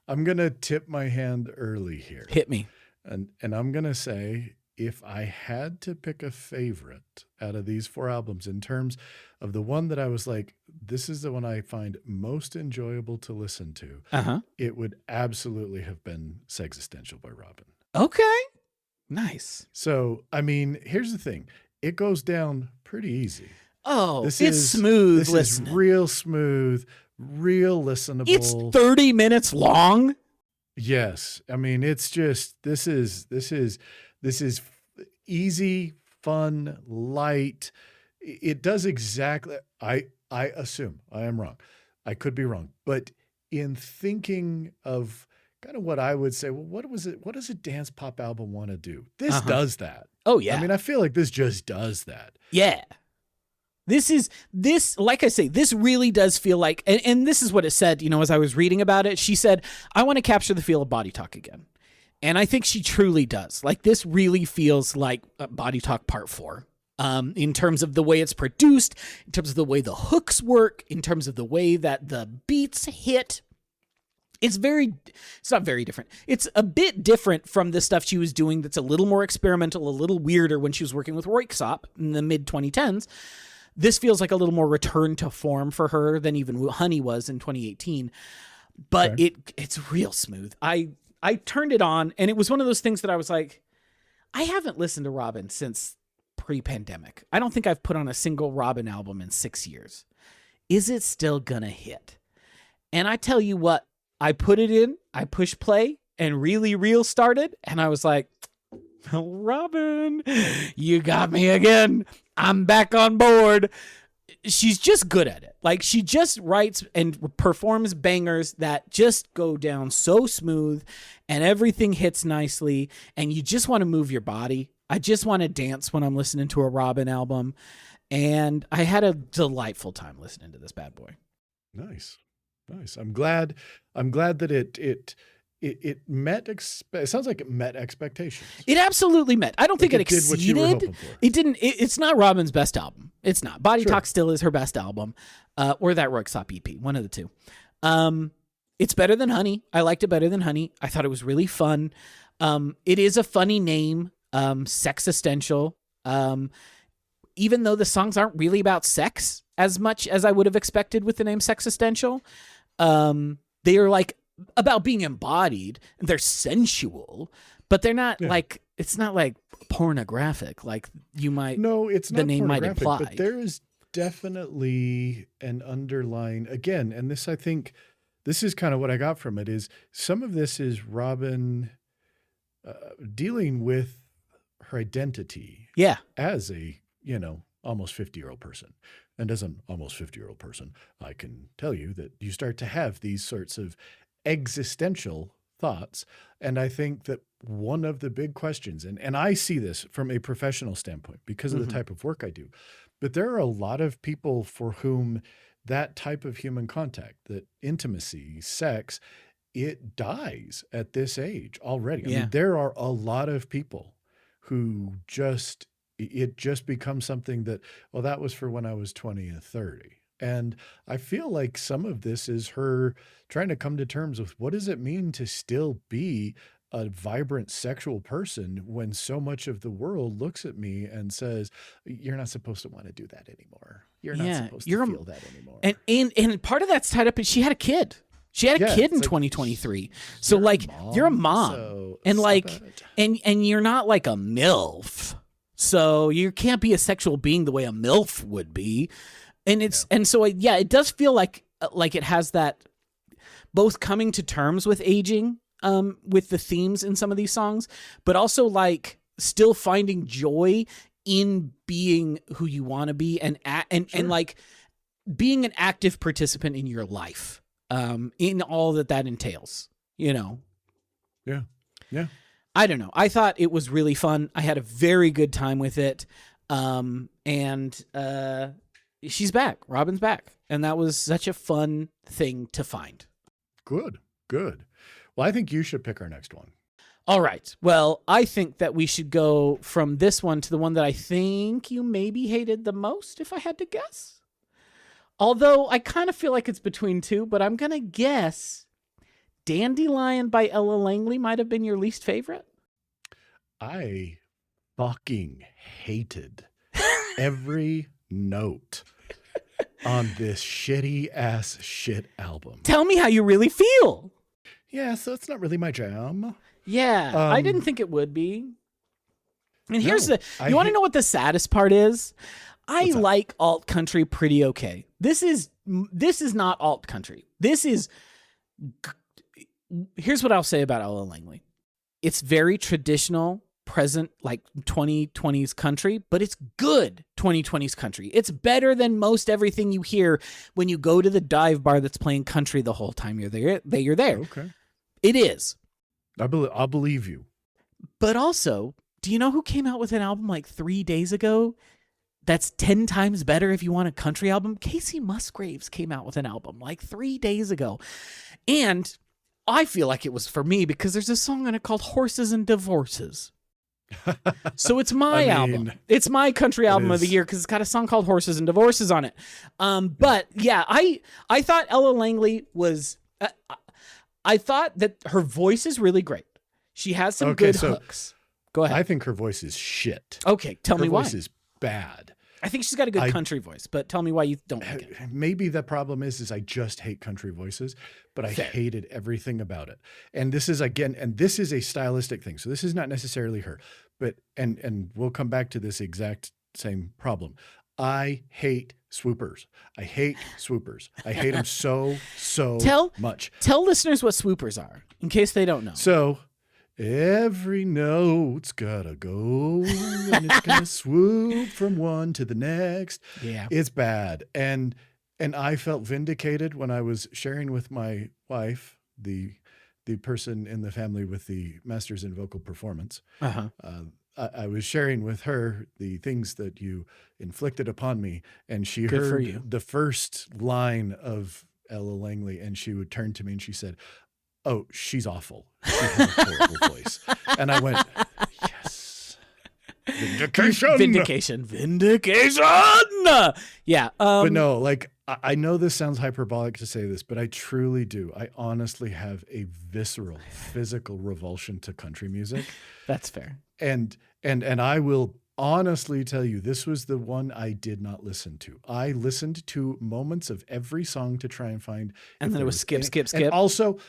I'm gonna tip my hand early here. Hit me. And I'm gonna say, if I had to pick a favorite out of these 4 albums in terms of the one that I was like, this is the one I find most enjoyable to listen to, it would absolutely have been Sexistential by Robyn. Okay. Nice. So, I mean, here's the thing. It goes down pretty easy. Oh, it's smooth listening. This is real smooth, real listenable. It's 30 minutes long. Yes. I mean, it's just, this is easy, fun, light. It does exactly, I assume, I am wrong. I could be wrong. But in thinking of kind of what I would say, well, what does a dance pop album want to do? This does that. Oh, yeah. I mean, I feel like this just does that. Yeah. Like I say, this really does feel like, and this is what it said, as I was reading about it. She said, I want to capture the feel of Body Talk again. And I think she truly does. Like, this really feels like Body Talk Part 4. In terms of the way it's produced, in terms of the way the hooks work, in terms of the way that the beats hit. It's not very different. It's a bit different from the stuff she was doing that's a little more experimental, a little weirder when she was working with Röyksopp in the mid-2010s. This feels like a little more return to form for her than even Honey was in 2018. But Okay. it's real smooth. I turned it on, and it was one of those things that I was like, I haven't listened to Robyn since pre-pandemic. I don't think I've put on a single Robyn album in 6 years. Is it still gonna hit? And I tell you what, I put it in, I pushed play, and Really Real started, and I was like, oh, Robyn, you got me again. I'm back on board. She's just good at it. Like, she just writes and performs bangers that just go down so smooth, and everything hits nicely, and you just want to move your body. I just want to dance when I'm listening to a Robyn album, and I had a delightful time listening to this bad boy. Nice. I'm glad that it met. It sounds like it met expectations. It absolutely met. I don't think it did what you were exceeded. hoping for. It didn't. It's not Robyn's best album. It's not. Body Sure. Talk still is her best album, or that Röyksopp EP, one of the two. It's better than Honey. I liked it better than Honey. I thought it was really fun. It is a funny name, Sexistential. Even though the songs aren't really about sex as much as I would have expected with the name Sexistential, they are like about being embodied. They're sensual, but they're not like, it's not like pornographic like you might. No, it's not the name might pornographic, imply. but there is definitely an underlying, again, and this, I think, this is kind of what I got from it, is some of this is Robyn dealing with her identity Yeah. as a, almost 50-year-old person. And as an almost 50-year-old person, I can tell you that you start to have these sorts of existential thoughts. And I think that one of the big questions, and I see this from a professional standpoint because of the type of work I do, but there are a lot of people for whom that type of human contact, that intimacy, sex, it dies at this age already. I mean, there are a lot of people who it just becomes something that, well, that was for when I was 20 and 30. And I feel like some of this is her trying to come to terms with what does it mean to still be a vibrant sexual person when so much of the world looks at me and says, you're not supposed to want to do that anymore. You're not supposed to feel that anymore. And part of that's tied up in she had a kid. She had a kid in 2023. So like you're a mom so and like it. and you're not like a MILF. So you can't be a sexual being the way a MILF would be. And it's and so it does feel like it has that both coming to terms with aging with the themes in some of these songs, but also like still finding joy in being who you want to be and like being an active participant in your life. In all that entails, Yeah. I don't know. I thought it was really fun. I had a very good time with it. And she's back. Robyn's back. And that was such a fun thing to find. Good. Well, I think you should pick our next one. All right. Well, I think that we should go from this one to the one that I think you maybe hated the most, if I had to guess. Although I kind of feel like it's between two, but I'm going to guess Dandelion by Ella Langley might have been your least favorite. I fucking hated every note on this shitty ass shit album. Tell me how you really feel. Yeah, so it's not really my jam. Yeah, I didn't think it would be. And here's No, you want to know what the saddest part is? I like alt country pretty okay. This is not alt country. Here's what I'll say about Ella Langley. It's very traditional, present, like 2020s country, but it's good 2020s country. It's better than most everything you hear when you go to the dive bar that's playing country the whole time you're there. Okay. It is. I'll believe you. But also, do you know who came out with an album like 3 days ago? That's 10 times better if you want a country album. Casey Musgraves came out with an album like 3 days ago. And I feel like it was for me because there's a song on it called Horses and Divorces. So it's my album. It's my country album of the year because it's got a song called Horses and Divorces on it. But yeah, I thought Ella Langley was, I thought that her voice is really great. She has some good hooks. Go ahead. I think her voice is shit. Okay, tell me why. Her voice is bad. I think she's got a good country voice, but tell me why you don't like it. Maybe the problem is I just hate country voices, but I hated everything about it. And this is this is a stylistic thing. So this is not necessarily her, but, and we'll come back to this exact same problem. I hate swoopers. I hate swoopers. I hate them so much. Tell listeners what swoopers are in case they don't know. So every note's gotta go and it's gonna swoop from one to the next. Yeah. It's bad. And I felt vindicated when I was sharing with my wife, the person in the family with the master's in vocal performance. I was sharing with her the things that you inflicted upon me, and she heard the first line of Ella Langley, and she would turn to me and she said, "Oh, she's awful. She has a horrible voice." And I went, yes. Vindication. Yeah. But no, like, I know this sounds hyperbolic to say this, but I truly do. I honestly have a visceral, physical revulsion to country music. That's fair. And I will honestly tell you, this was the one I did not listen to. I listened to moments of every song to try and find. And then it was skip. And also,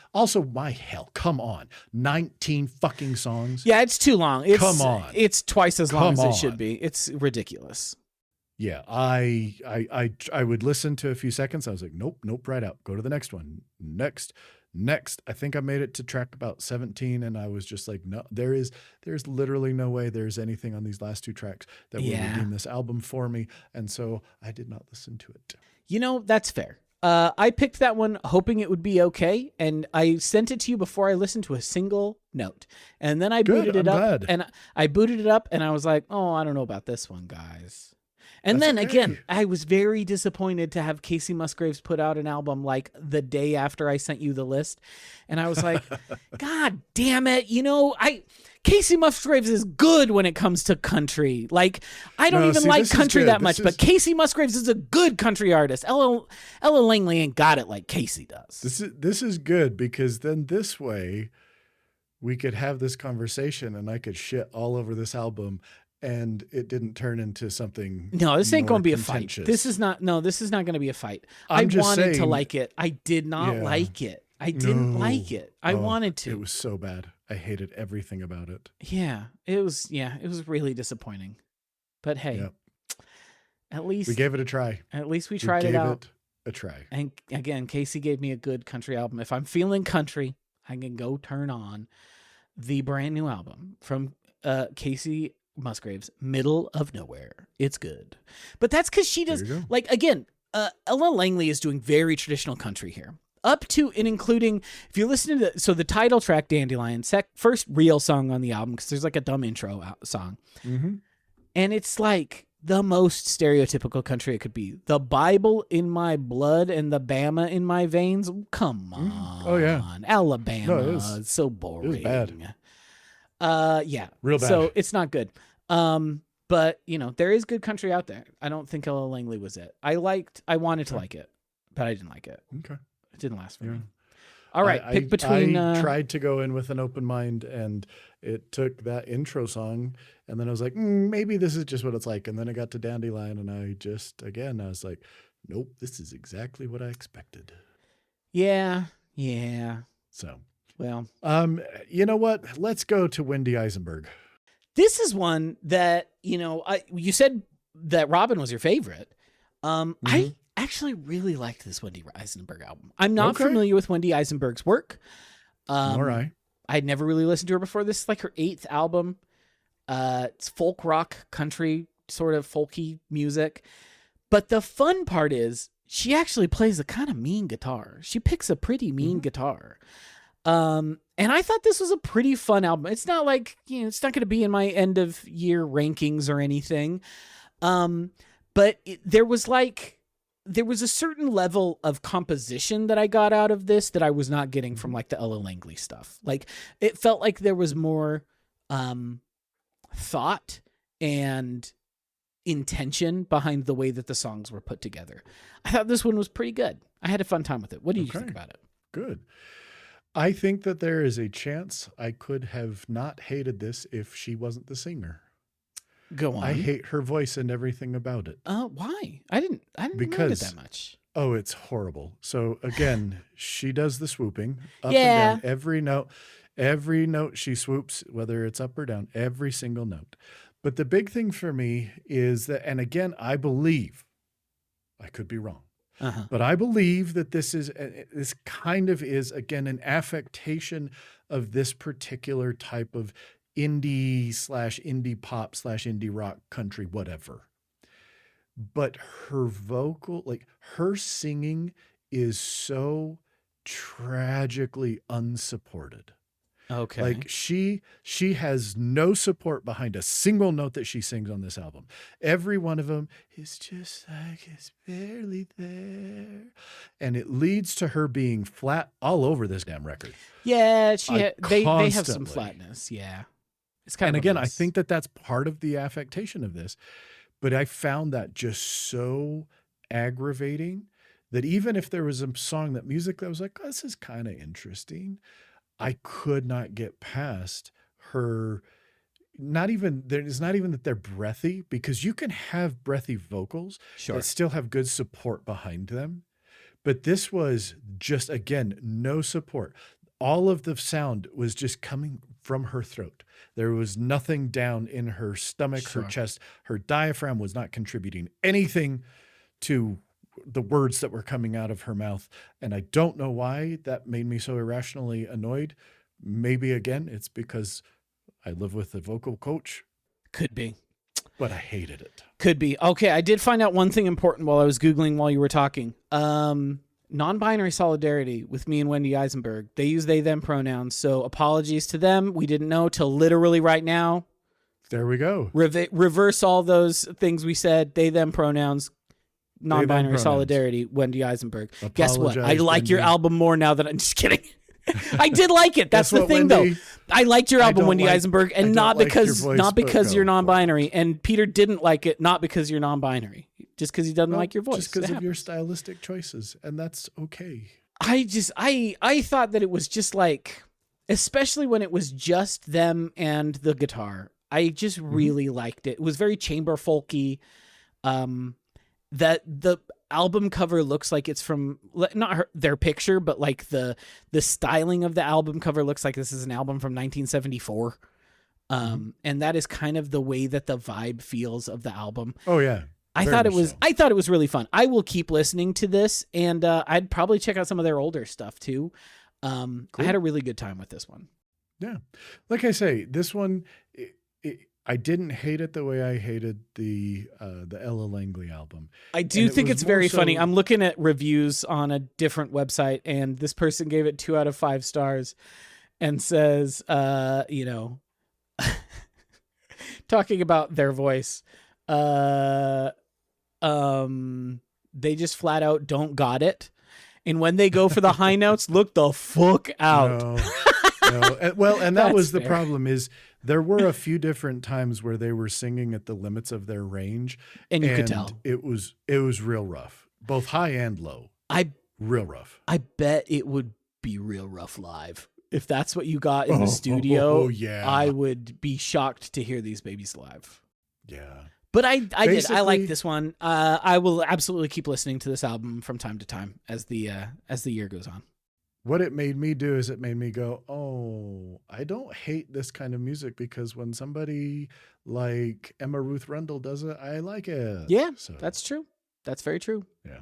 my hell, come on. 19 fucking songs. Yeah, it's too long. Come on. It's twice as long as it should be. It's ridiculous. Yeah, I would listen to a few seconds. I was like, nope, right out. Go to the next one. Next. I think I made it to track about 17, and I was just like, no, there's literally no way there's anything on these last two tracks that will redeem this album for me. And so I did not listen to it. You know, that's fair. I picked that one hoping it would be okay, and I sent it to you before I listened to a single note. And then I booted it up, and I booted it up, and I was like, oh, I don't know about this one, guys. And then again, I was very disappointed to have Casey Musgraves put out an album like the day after I sent you the list. And I was like, God damn it. You know, Casey Musgraves is good when it comes to country. Like, I don't even like country that much, but Casey Musgraves is a good country artist. Ella Langley ain't got it like Casey does. This is good because then this way we could have this conversation and I could shit all over this album. And it didn't turn into something. No, this ain't going to be a fight. This is not going to be a fight. I wanted to like it. I did not like it. I didn't like it. I wanted to. It was so bad. I hated everything about it. Yeah, it was really disappointing. But hey, at least we gave it a try. At least we tried it out. Gave it a try. And again, Casey gave me a good country album. If I'm feeling country, I can go turn on the brand new album from Casey Musgraves, Middle of Nowhere. It's good. But that's because she does, like, again, Ella Langley is doing very traditional country here. Up to and including, if you listen to the title track, Dandelion, first real song on the album, because there's like a dumb intro song. Mm-hmm. And it's like the most stereotypical country it could be. The Bible in my blood and the Bama in my veins. Come on. Oh, yeah. Alabama. No, it's so boring. It was bad. Yeah. Real bad. So it's not good. But you know, there is good country out there. I don't think Ella Langley was it. I wanted to like it, but I didn't like it. Okay. It didn't last for me. All right. Pick between. I tried to go in with an open mind, and it took that intro song, and then I was like, maybe this is just what it's like. And then I got to Dandelion, and I was like, nope, this is exactly what I expected. Yeah. So. Well, you know what? Let's go to Wendy Eisenberg. This is one that, you know, you said that Robyn was your favorite. I actually really liked this Wendy Eisenberg album. I'm not familiar with Wendy Eisenberg's work. Nor I. I'd never really listened to her before. This is like her 8th album. It's folk rock, country, sort of folky music. But the fun part is she actually plays a kind of mean guitar. She picks a pretty mean guitar. And I thought this was a pretty fun album. It's not like, you know, it's not going to be in my end of year rankings or anything. But there was like there was a certain level of composition that I got out of this that I was not getting from like the Ella Langley stuff. Like it felt like there was more thought and intention behind the way that the songs were put together. I thought this one was pretty good. I had a fun time with it. What do you think about it? Good. I think that there is a chance I could have not hated this if she wasn't the singer. Go on. I hate her voice and everything about it. Why? I didn't like it that much. Oh, it's horrible. So again, she does the swooping up and down every note she swoops, whether it's up or down, every single note. But the big thing for me is that, and again, I believe, I could be wrong, but I believe that this kind of is, again, an affectation of this particular type of indie pop / indie rock country, whatever. But her vocal, like her singing is so tragically unsupported. Okay. Like she has no support behind a single note that she sings on this album. Every one of them is just like it's barely there. And it leads to her being flat all over this damn record. Yeah, they have some flatness. Yeah. It's kind of again, I think that that's part of the affectation of this. But I found that just so aggravating that even if there was a song that musically I was like, oh, this is kind of interesting, I could not get past her. It's not even that they're breathy, because you can have breathy vocals that still have good support behind them. But this was just, again, no support. All of the sound was just coming from her throat. There was nothing down in her stomach, her chest. Her diaphragm was not contributing anything to the words that were coming out of her mouth. And I don't know why that made me so irrationally annoyed. Maybe, again, it's because I live with a vocal coach. Could be. But I hated it. Could be. Okay, I did find out one thing important while I was Googling while you were talking. Non-binary solidarity with me and Wendy Eisenberg. They use they, them pronouns. So apologies to them. We didn't know till literally right now. There we go. Reverse all those things we said. They, them pronouns. Non-binary solidarity, Wendy Eisenberg. Apologize, guess what? I like Wendy. your album more now that I'm just kidding. I did like it. That's the thing, Wendy, though. I liked your album, Wendy Eisenberg, and not because you're non-binary. And Peter didn't like it, not because you're non-binary, just because he doesn't like your voice. Just because of your stylistic choices, and that's okay. I thought that it was just like, especially when it was just them and the guitar. I just really liked it. It was very chamber folky. That the album cover looks like it's from not their picture, but like the styling of the album cover looks like this is an album from 1974. And that is kind of the way that the vibe feels of the album. Oh yeah. I thought it was really fun. I will keep listening to this, and I'd probably check out some of their older stuff too. Cool. I had a really good time with this one. Yeah. Like I say, this one, I didn't hate it the way I hated the Ella Langley album. I do think it's very funny. I'm looking at reviews on a different website, and this person gave it 2 out of 5 stars and says, talking about their voice, they just flat out don't got it. And when they go for the high notes, look the fuck out. No. And that was the problem is there were a few different times where they were singing at the limits of their range. And you could tell. It was real rough, both high and low. Real rough. I bet it would be real rough live. If that's what you got in the studio, yeah. I would be shocked to hear these babies live. Yeah. But I like this one. I will absolutely keep listening to this album from time to time as the year goes on. What it made me do is it made me go, oh, I don't hate this kind of music, because when somebody like Emma Ruth Rundle does it, I like it. Yeah, so. That's true. That's very true. Yeah.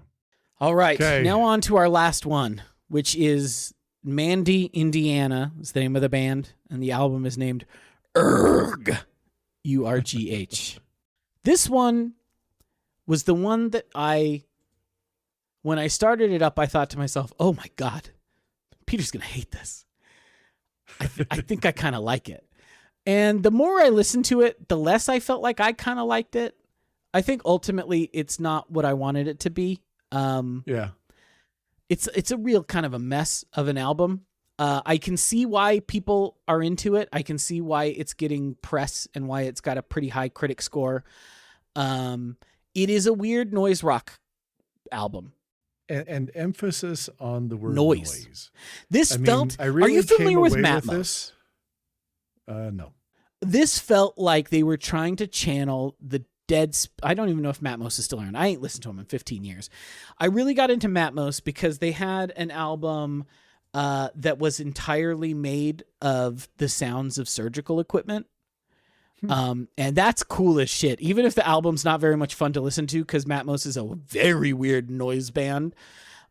All right. Okay. Now on to our last one, which is Mandy Indiana is the name of the band, and the album is named Urgh, U-R-G-H. This one was the one that when I started it up, I thought to myself, oh my God, Peter's going to hate this. I think I kind of like it. And the more I listened to it, the less I felt like I kind of liked it. I think ultimately it's not what I wanted it to be. Yeah. It's a real kind of a mess of an album. I can see why people are into it. I can see why it's getting press and why it's got a pretty high critic score. It is a weird noise rock album. And emphasis on the word noise. noise. This felt. I really are you familiar with came away Matmos? this. No. This felt like they were trying to channel the dead. I don't even know if Matmos is still around. I ain't listened to him in 15 years. I really got into Matmos because they had an album that was entirely made of the sounds of surgical equipment. And that's cool as shit. Even if the album's not very much fun to listen to, because Matmos is a very weird noise band.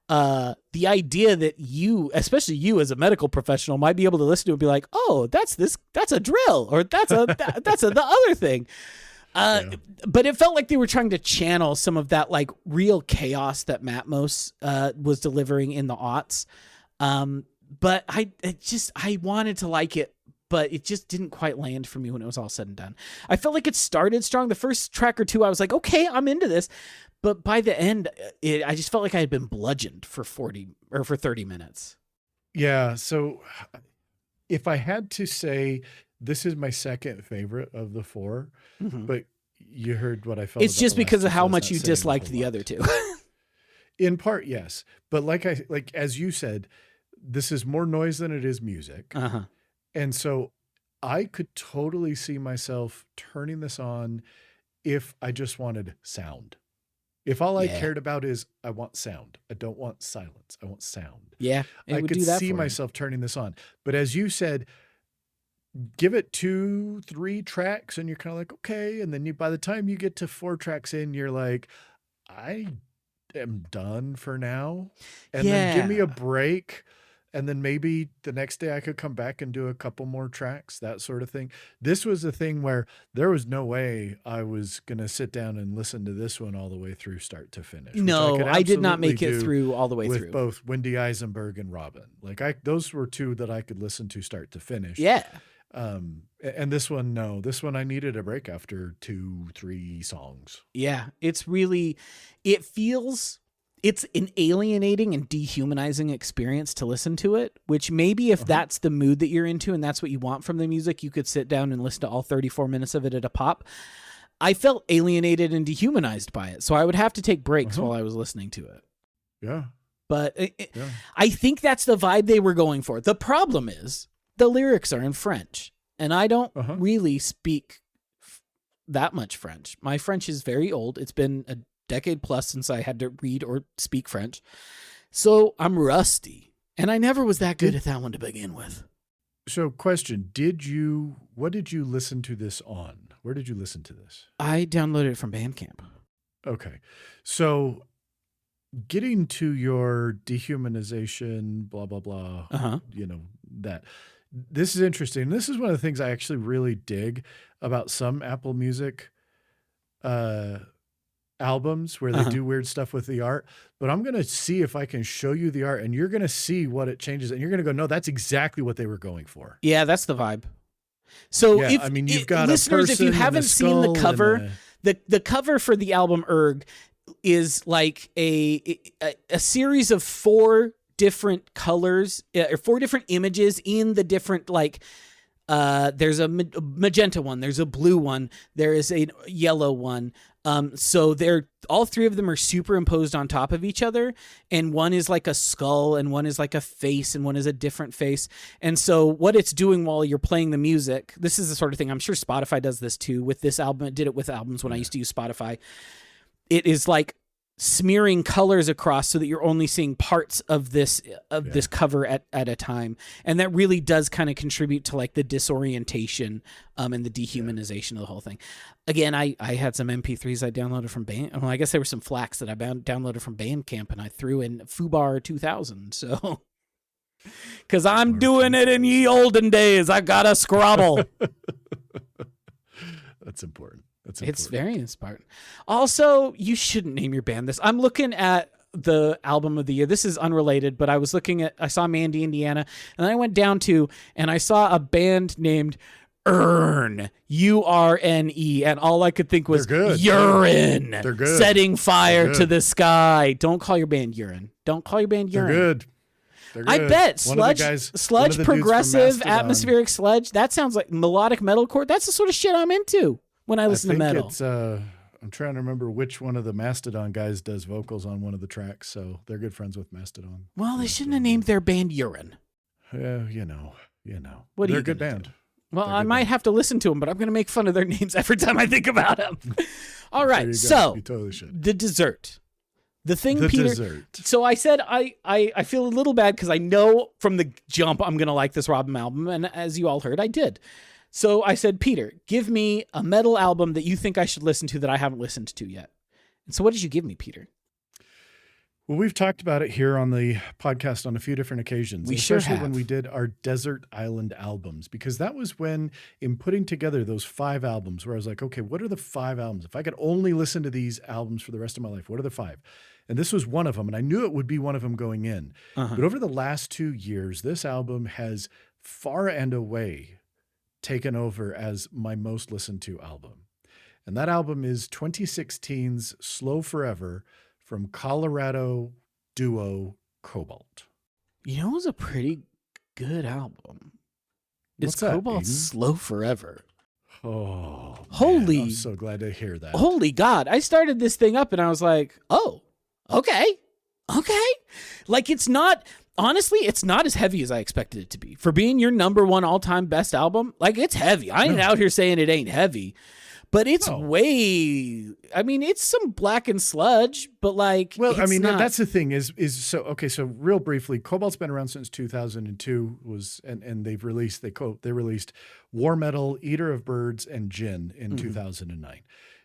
The idea that you, especially you as a medical professional, might be able to listen to it and be like, oh, that's a drill, or that's the other thing. But it felt like they were trying to channel some of that like real chaos that Matmos was delivering in the aughts. But I wanted to like it, but it just didn't quite land for me when it was all said and done. I felt like it started strong. The first track or two, I was like, okay, I'm into this. But by the end, I just felt like I had been bludgeoned for 30 minutes. Yeah. So if I had to say, this is my second favorite of the four, but you heard what I felt. It's just because of how much you disliked the other two. In part, yes. But like as you said, this is more noise than it is music. And so I could totally see myself turning this on if I just wanted sound. If all I cared about is I want sound. I don't want silence. I want sound. Yeah. I could see myself turning this on. But as you said, give it 2-3 tracks and you're kind of like, okay. And then by the time you get to 4 tracks in, you're like, I am done for now. And then give me a break. And then maybe the next day I could come back and do a couple more tracks, that sort of thing. This was a thing where there was no way I was going to sit down and listen to this one all the way through start to finish. No, I did not make it through all the way through. With both Wendy Eisenberg and Robyn. Like those were two that I could listen to start to finish. Yeah. And this one, no. This one I needed a break after 2-3 songs. Yeah. It's an alienating and dehumanizing experience to listen to it, which maybe if that's the mood that you're into and that's what you want from the music, you could sit down and listen to all 34 minutes of it at a pop. I felt alienated and dehumanized by it. So I would have to take breaks while I was listening to it. Yeah. But I think that's the vibe they were going for. The problem is the lyrics are in French, and I don't really speak that much French. My French is very old. It's been a decade plus since I had to read or speak French. So I'm rusty. And I never was that good at that one to begin with. So question, what did you listen to this on? Where did you listen to this? I downloaded it from Bandcamp. Okay. So getting to your dehumanization, blah, blah, blah, this is interesting. This is one of the things I actually really dig about some Apple Music albums where they do weird stuff with the art, but I'm going to see if I can show you the art and you're going to see what it changes. And you're going to go, no, that's exactly what they were going for. Yeah, that's the vibe. So you've got listeners, if you haven't seen the cover, the cover for the album Erg is like a series of 4 different colors or 4 different images in the different, like, there's a magenta one, there's a blue one, there is a yellow one. So all 3 of them are superimposed on top of each other, and one is like a skull, and one is like a face, and one is a different face. And so what it's doing while you're playing the music, this is the sort of thing, I'm sure Spotify does this too with this album. It did it with albums when I used to use Spotify. It is like smearing colors across so that you're only seeing parts of this cover at a time, and that really does kind of contribute to like the disorientation and the dehumanization of the whole thing. Again, I had some MP3s I downloaded from I guess there were some FLACs that I downloaded from Bandcamp, and I threw in Fubar 2000. So because I'm doing it in ye olden days, I gotta scrabble. That's important. It's very inspiring. Also, you shouldn't name your band this. I'm looking at the album of the year. This is unrelated, but I saw Mandy Indiana, and then I went down and I saw a band named Urne, URNE, and all I could think was They're good. urine. They're good. Setting fire They're to good. the sky. Don't call your band urine. Don't call your band They're urine. good. They're I good. bet One of the sludge, guys- one of sludge, the dudes from progressive, Mastodon- atmospheric sludge. That sounds like melodic metalcore. That's the sort of shit I'm into when I listen to think metal. It's, I'm trying to remember which one of the Mastodon guys does vocals on one of the tracks. So they're good friends with Mastodon. Well, they Yeah, shouldn't so- have named their band Urine. Yeah, you know. What are They're you a good gonna band. Well, They're I good might band. have to listen to them, but I'm going to make fun of their names every time I think about them. All There right, you go. so You totally should. the dessert. The thing, The Peter. dessert. So I said I feel a little bad because I know from the jump I'm going to like this Robyn album, and as you all heard, I did. So I said, Peter, give me a metal album that you think I should listen to that I haven't listened to yet. And so what did you give me, Peter? Well, we've talked about it here on the podcast on a few different occasions, We sure especially have. when we did our Desert Island albums, because that was when, in putting together those 5 albums, where I was like, okay, what are the 5 albums? If I could only listen to these albums for the rest of my life, what are the 5? And this was one of them, and I knew it would be one of them going in. Uh-huh. But over the last 2 years, this album has far and away taken over as my most listened to album. And that album is 2016's Slow Forever from Colorado duo Cobalt. You know, it was a pretty good album. Is What's that, Cobalt Aiden? Slow Forever? Oh, man, Holy- I'm so glad to hear that. Holy God. I started this thing up and I was like, oh, okay. Like honestly, it's not as heavy as I expected it to be. For being your number 1 all-time best album, like it's heavy. I ain't out here saying it ain't heavy, but it's No. it's some black and sludge, but like, Well, I it's mean, not- that's the thing is so, okay. So real briefly, Cobalt's been around since 2002 and they released War Metal, Eater of Birds, and Gin in 2009.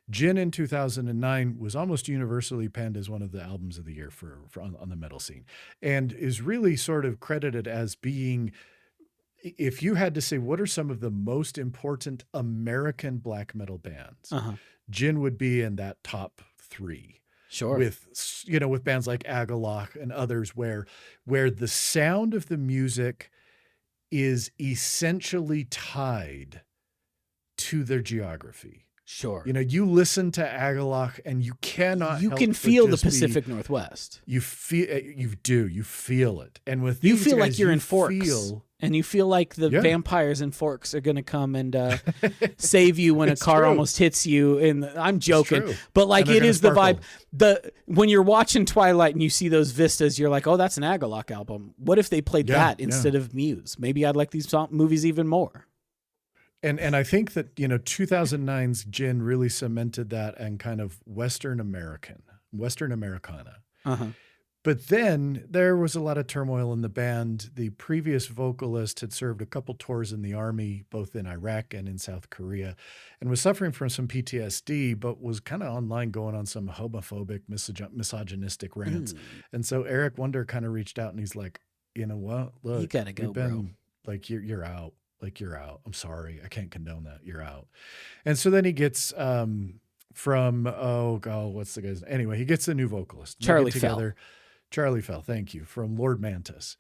Gin in 2009 was almost universally penned as one of the albums of the year for on the metal scene, and is really sort of credited as being, if you had to say what are some of the most important American black metal bands, Uh-huh. Gin would be in that top 3 Sure. with bands like Agalock and others where the sound of the music is essentially tied to their geography. Sure. You listen to Agalock and you cannot You help can but feel the just be- Pacific Northwest. you feel you feel it. And with You these feel like guys, you're you in Forks. feel- And you feel like the Yeah. vampires in Forks are going to come and save you when a It's car true. almost hits you. And I'm joking, true. but like And they're it gonna is the vibe. sparkle. When you're watching Twilight and you see those vistas, you're like, oh, that's an Agalock album. What if they played Yeah, that yeah. instead of Muse? Maybe I'd like these movies even more. And I think that 2009's Gin really cemented that and kind of Western Americana. Uh-huh. But then there was a lot of turmoil in the band. The previous vocalist had served a couple tours in the army, both in Iraq and in South Korea, and was suffering from some PTSD, but was kind of online going on some homophobic, misogynistic rants. And so Eric Wonder kind of reached out and he's like, you know what? Look, You gotta go, we've been, bro. Like, you're out. Like, you're out. I'm sorry. I can't condone that. You're out. And so then he gets from, oh God, what's the guy's name? Anyway, he gets a new vocalist. They get Charlie Fell. together. Charlie Fell, thank you, from Lord Mantis.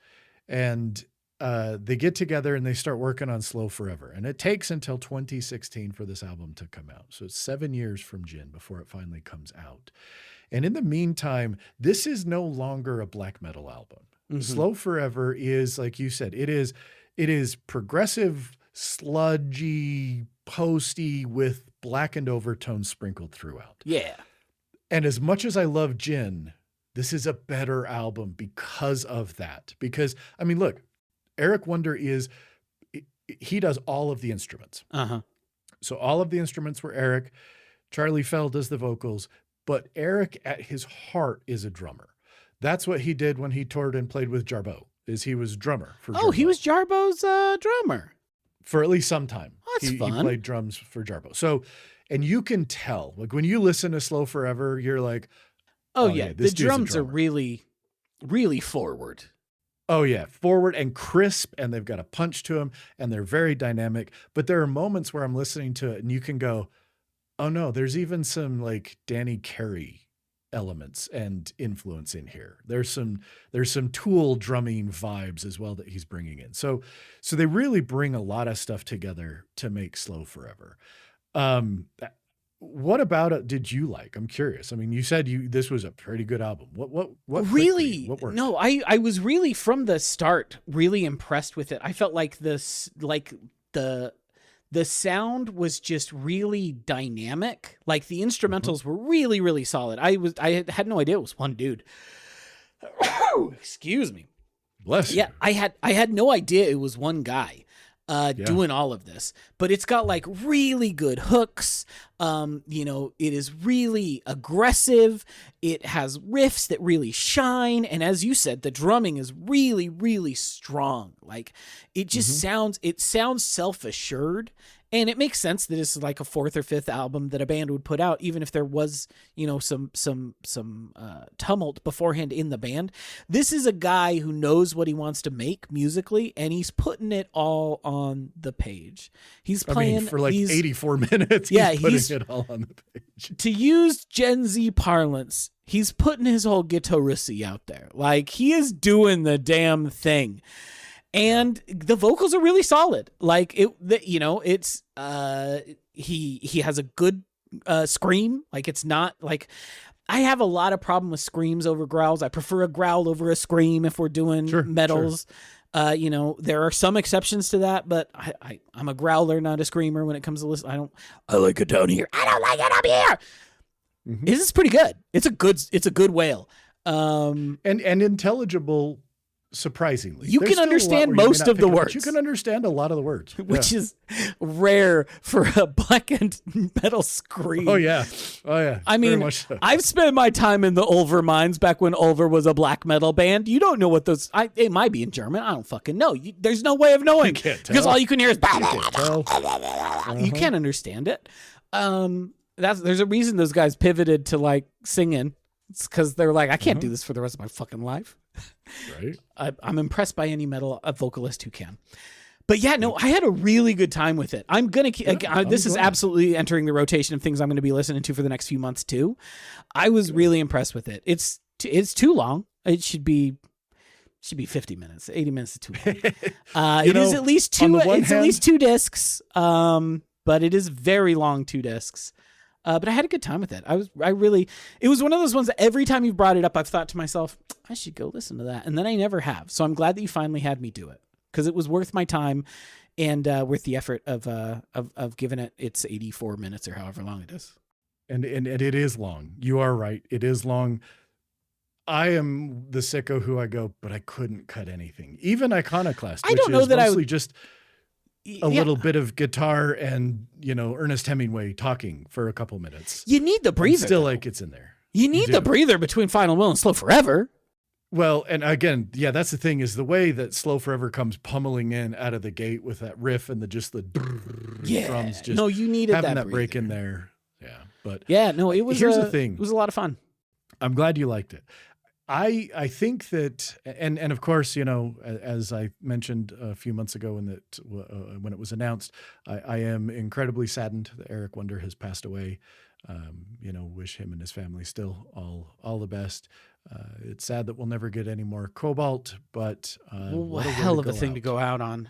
And they get together and they start working on Slow Forever. And it takes until 2016 for this album to come out. So it's 7 years from Gin before it finally comes out. And in the meantime, this is no longer a black metal album. Mhm. Slow Forever is, like you said, it is progressive, sludgy, posty with blackened overtones sprinkled throughout. Yeah. And as much as I love Gin, this is a better album because of that. Because, I mean, look, Eric Wonder he does all of the instruments. Uh-huh. So all of the instruments were Eric. Charlie Fell does the vocals, but Eric at his heart is a drummer. That's what he did when he toured and played with Jarbo, is he was drummer for Oh, he Jarbo. was Jarbo's drummer. For at least some time. Oh, that's He fun. played drums for Jarbo. So, and you can tell, like when you listen to Slow Forever, you're like, Oh, Oh, yeah. yeah, The this dude's a drums are drummer. really, really forward. oh yeah, forward and crisp, and they've got a punch to them, and they're very dynamic. But there are moments where I'm listening to it, and you can go, "Oh no, there's even some like Danny Carey elements and influence in here. There's some Tool drumming vibes as well that he's bringing in. So they really bring a lot of stuff together to make Slow Forever. What about it did you like? I'm curious. I mean, you said this was a pretty good album. What really? What worked? No, I was really from the start really impressed with it. I felt like the sound was just really dynamic. Like the instrumentals were really, really solid. I had no idea it was one dude. Excuse me. Bless you. Yeah, I had no idea it was one guy doing all of this, but it's got like really good hooks. It is really aggressive. It has riffs that really shine. And as you said, the drumming is really, really strong. Like it just sounds self-assured. And it makes sense that this is like a fourth or fifth album that a band would put out, even if there was, some tumult beforehand in the band. This is a guy who knows what he wants to make musically, and he's putting it all on the page. He's playing for like 84 minutes. He's putting it all on the page. To use Gen Z parlance, he's putting his whole guitarissy out there. Like he is doing the damn thing. And the vocals are really solid. Like he has a good scream. Like it's not like I have a lot of problem with screams over growls. I prefer a growl over a scream if we're doing metals. Sure. There are some exceptions to that, but I'm a growler, not a screamer when it comes to listen. I like it down here. I don't like it up here. Mm-hmm. This is pretty good. It's a good wail. And intelligible. Surprisingly, you can understand most of the words. You can understand a lot of the words, which is rare for a black and metal scream. Oh yeah. I mean, so. I've spent my time in the Ulver mines back when Ulver was a black metal band. You don't know what those. It might be in German. I don't fucking know. There's no way of knowing because all you can hear is. You can't understand it. There's a reason those guys pivoted to like singing. It's because they're like, I can't do this for the rest of my fucking life. Right. I'm impressed by any metal vocalist who can. But yeah, no, I had a really good time with it. I'm going to this is absolutely entering the rotation of things I'm going to be listening to for the next few months too. I was really impressed with it. It's too long. It should be 50 minutes. 80 minutes is too long. It is at least two. It's at least 2 discs. But it is very long 2 discs. But I had a good time with it. It was one of those ones that every time you've brought it up, I've thought to myself, I should go listen to that. And then I never have. So I'm glad that you finally had me do it because it was worth my time and worth the effort of giving it its 84 minutes or however long it is. And it is long. You are right. It is long. I am the sicko who I go, but I couldn't cut anything. Even Iconoclast, which is mostly just a little bit of guitar and, Ernest Hemingway talking for a couple minutes. You need the breather. Still like it's in there. You need the breather between Final Will and Slow Forever. Well, and again, that's the thing is the way that Slow Forever comes pummeling in out of the gate with that riff and the drums. Just no, you needed having that breather. break in there. Yeah, but it was. Here's the thing. It was a lot of fun. I'm glad you liked it. I think that, and of course, as I mentioned a few months ago when it was announced, I am incredibly saddened that Eric Wonder has passed away. Wish him and his family still all the best. It's sad that we'll never get any more Cobalt, but what a hell of a thing to go out on.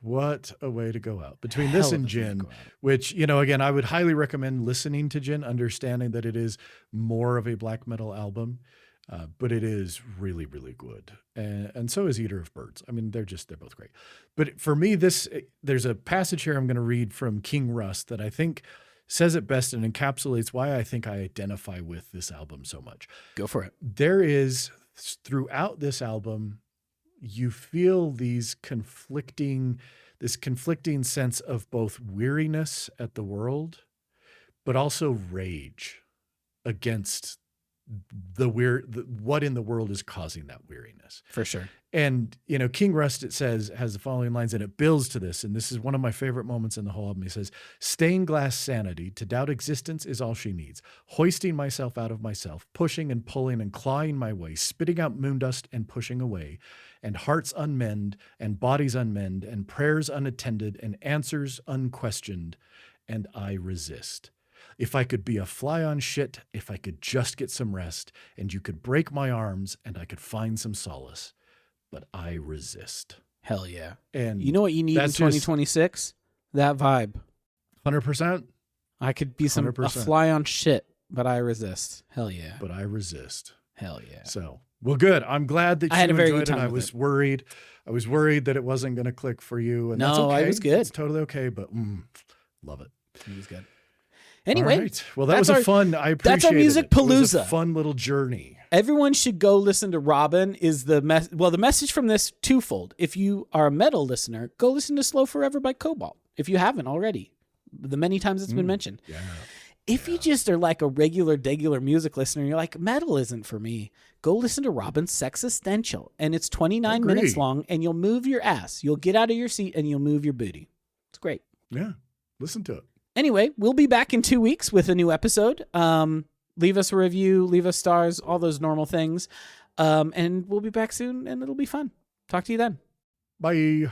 What a way to go out. Between this and Gin, which, again, I would highly recommend listening to Gin, understanding that it is more of a black metal album. But it is really, really good. And so is Eater of Birds. I mean, they're both great. But for me, there's a passage here I'm going to read from King Rust that I think says it best and encapsulates why I think I identify with this album so much. Go for it. There is, throughout this album, you feel this conflicting sense of both weariness at the world, but also rage against what in the world is causing that weariness. For sure. And, King Rust, it says, has the following lines, and it builds to this. And this is one of my favorite moments in the whole album. He says, stained glass sanity, to doubt existence is all she needs. Hoisting myself out of myself, pushing and pulling and clawing my way, spitting out moondust and pushing away, and hearts unmend and bodies unmend and prayers unattended and answers unquestioned. And I resist. If I could be a fly on shit, if I could just get some rest, and you could break my arms and I could find some solace. But I resist. Hell yeah. And you know what you need in that's 2026? That vibe. 100%. I could be a 100%. fly on shit, but I resist. Hell yeah. But I resist. Hell yeah. So, well, good. I'm glad that I you had a very enjoyed good it. time I with was it. worried. I was worried that it wasn't going to click for you. And that's No, okay. it was good. It's totally okay, but love it. It was good. Anyway, all right. Well, that was our- a fun. I appreciate that's our music it. It was a palooza. fun little journey. everyone should go listen to Robyn. Is the the message from this twofold. If you are a metal listener, go listen to Slow Forever by Cobalt. If you haven't already, the many times it's been mentioned. Yeah. If you just are like a regular music listener, you're like, metal isn't for me, go listen to Robyn's Sexistential. And it's 29 minutes long, and you'll move your ass. You'll get out of your seat, and you'll move your booty. It's great. Yeah. Listen to it. Anyway, we'll be back in 2 weeks with a new episode. Leave us a review, leave us stars, all those normal things. And we'll be back soon, and it'll be fun. Talk to you then. Bye.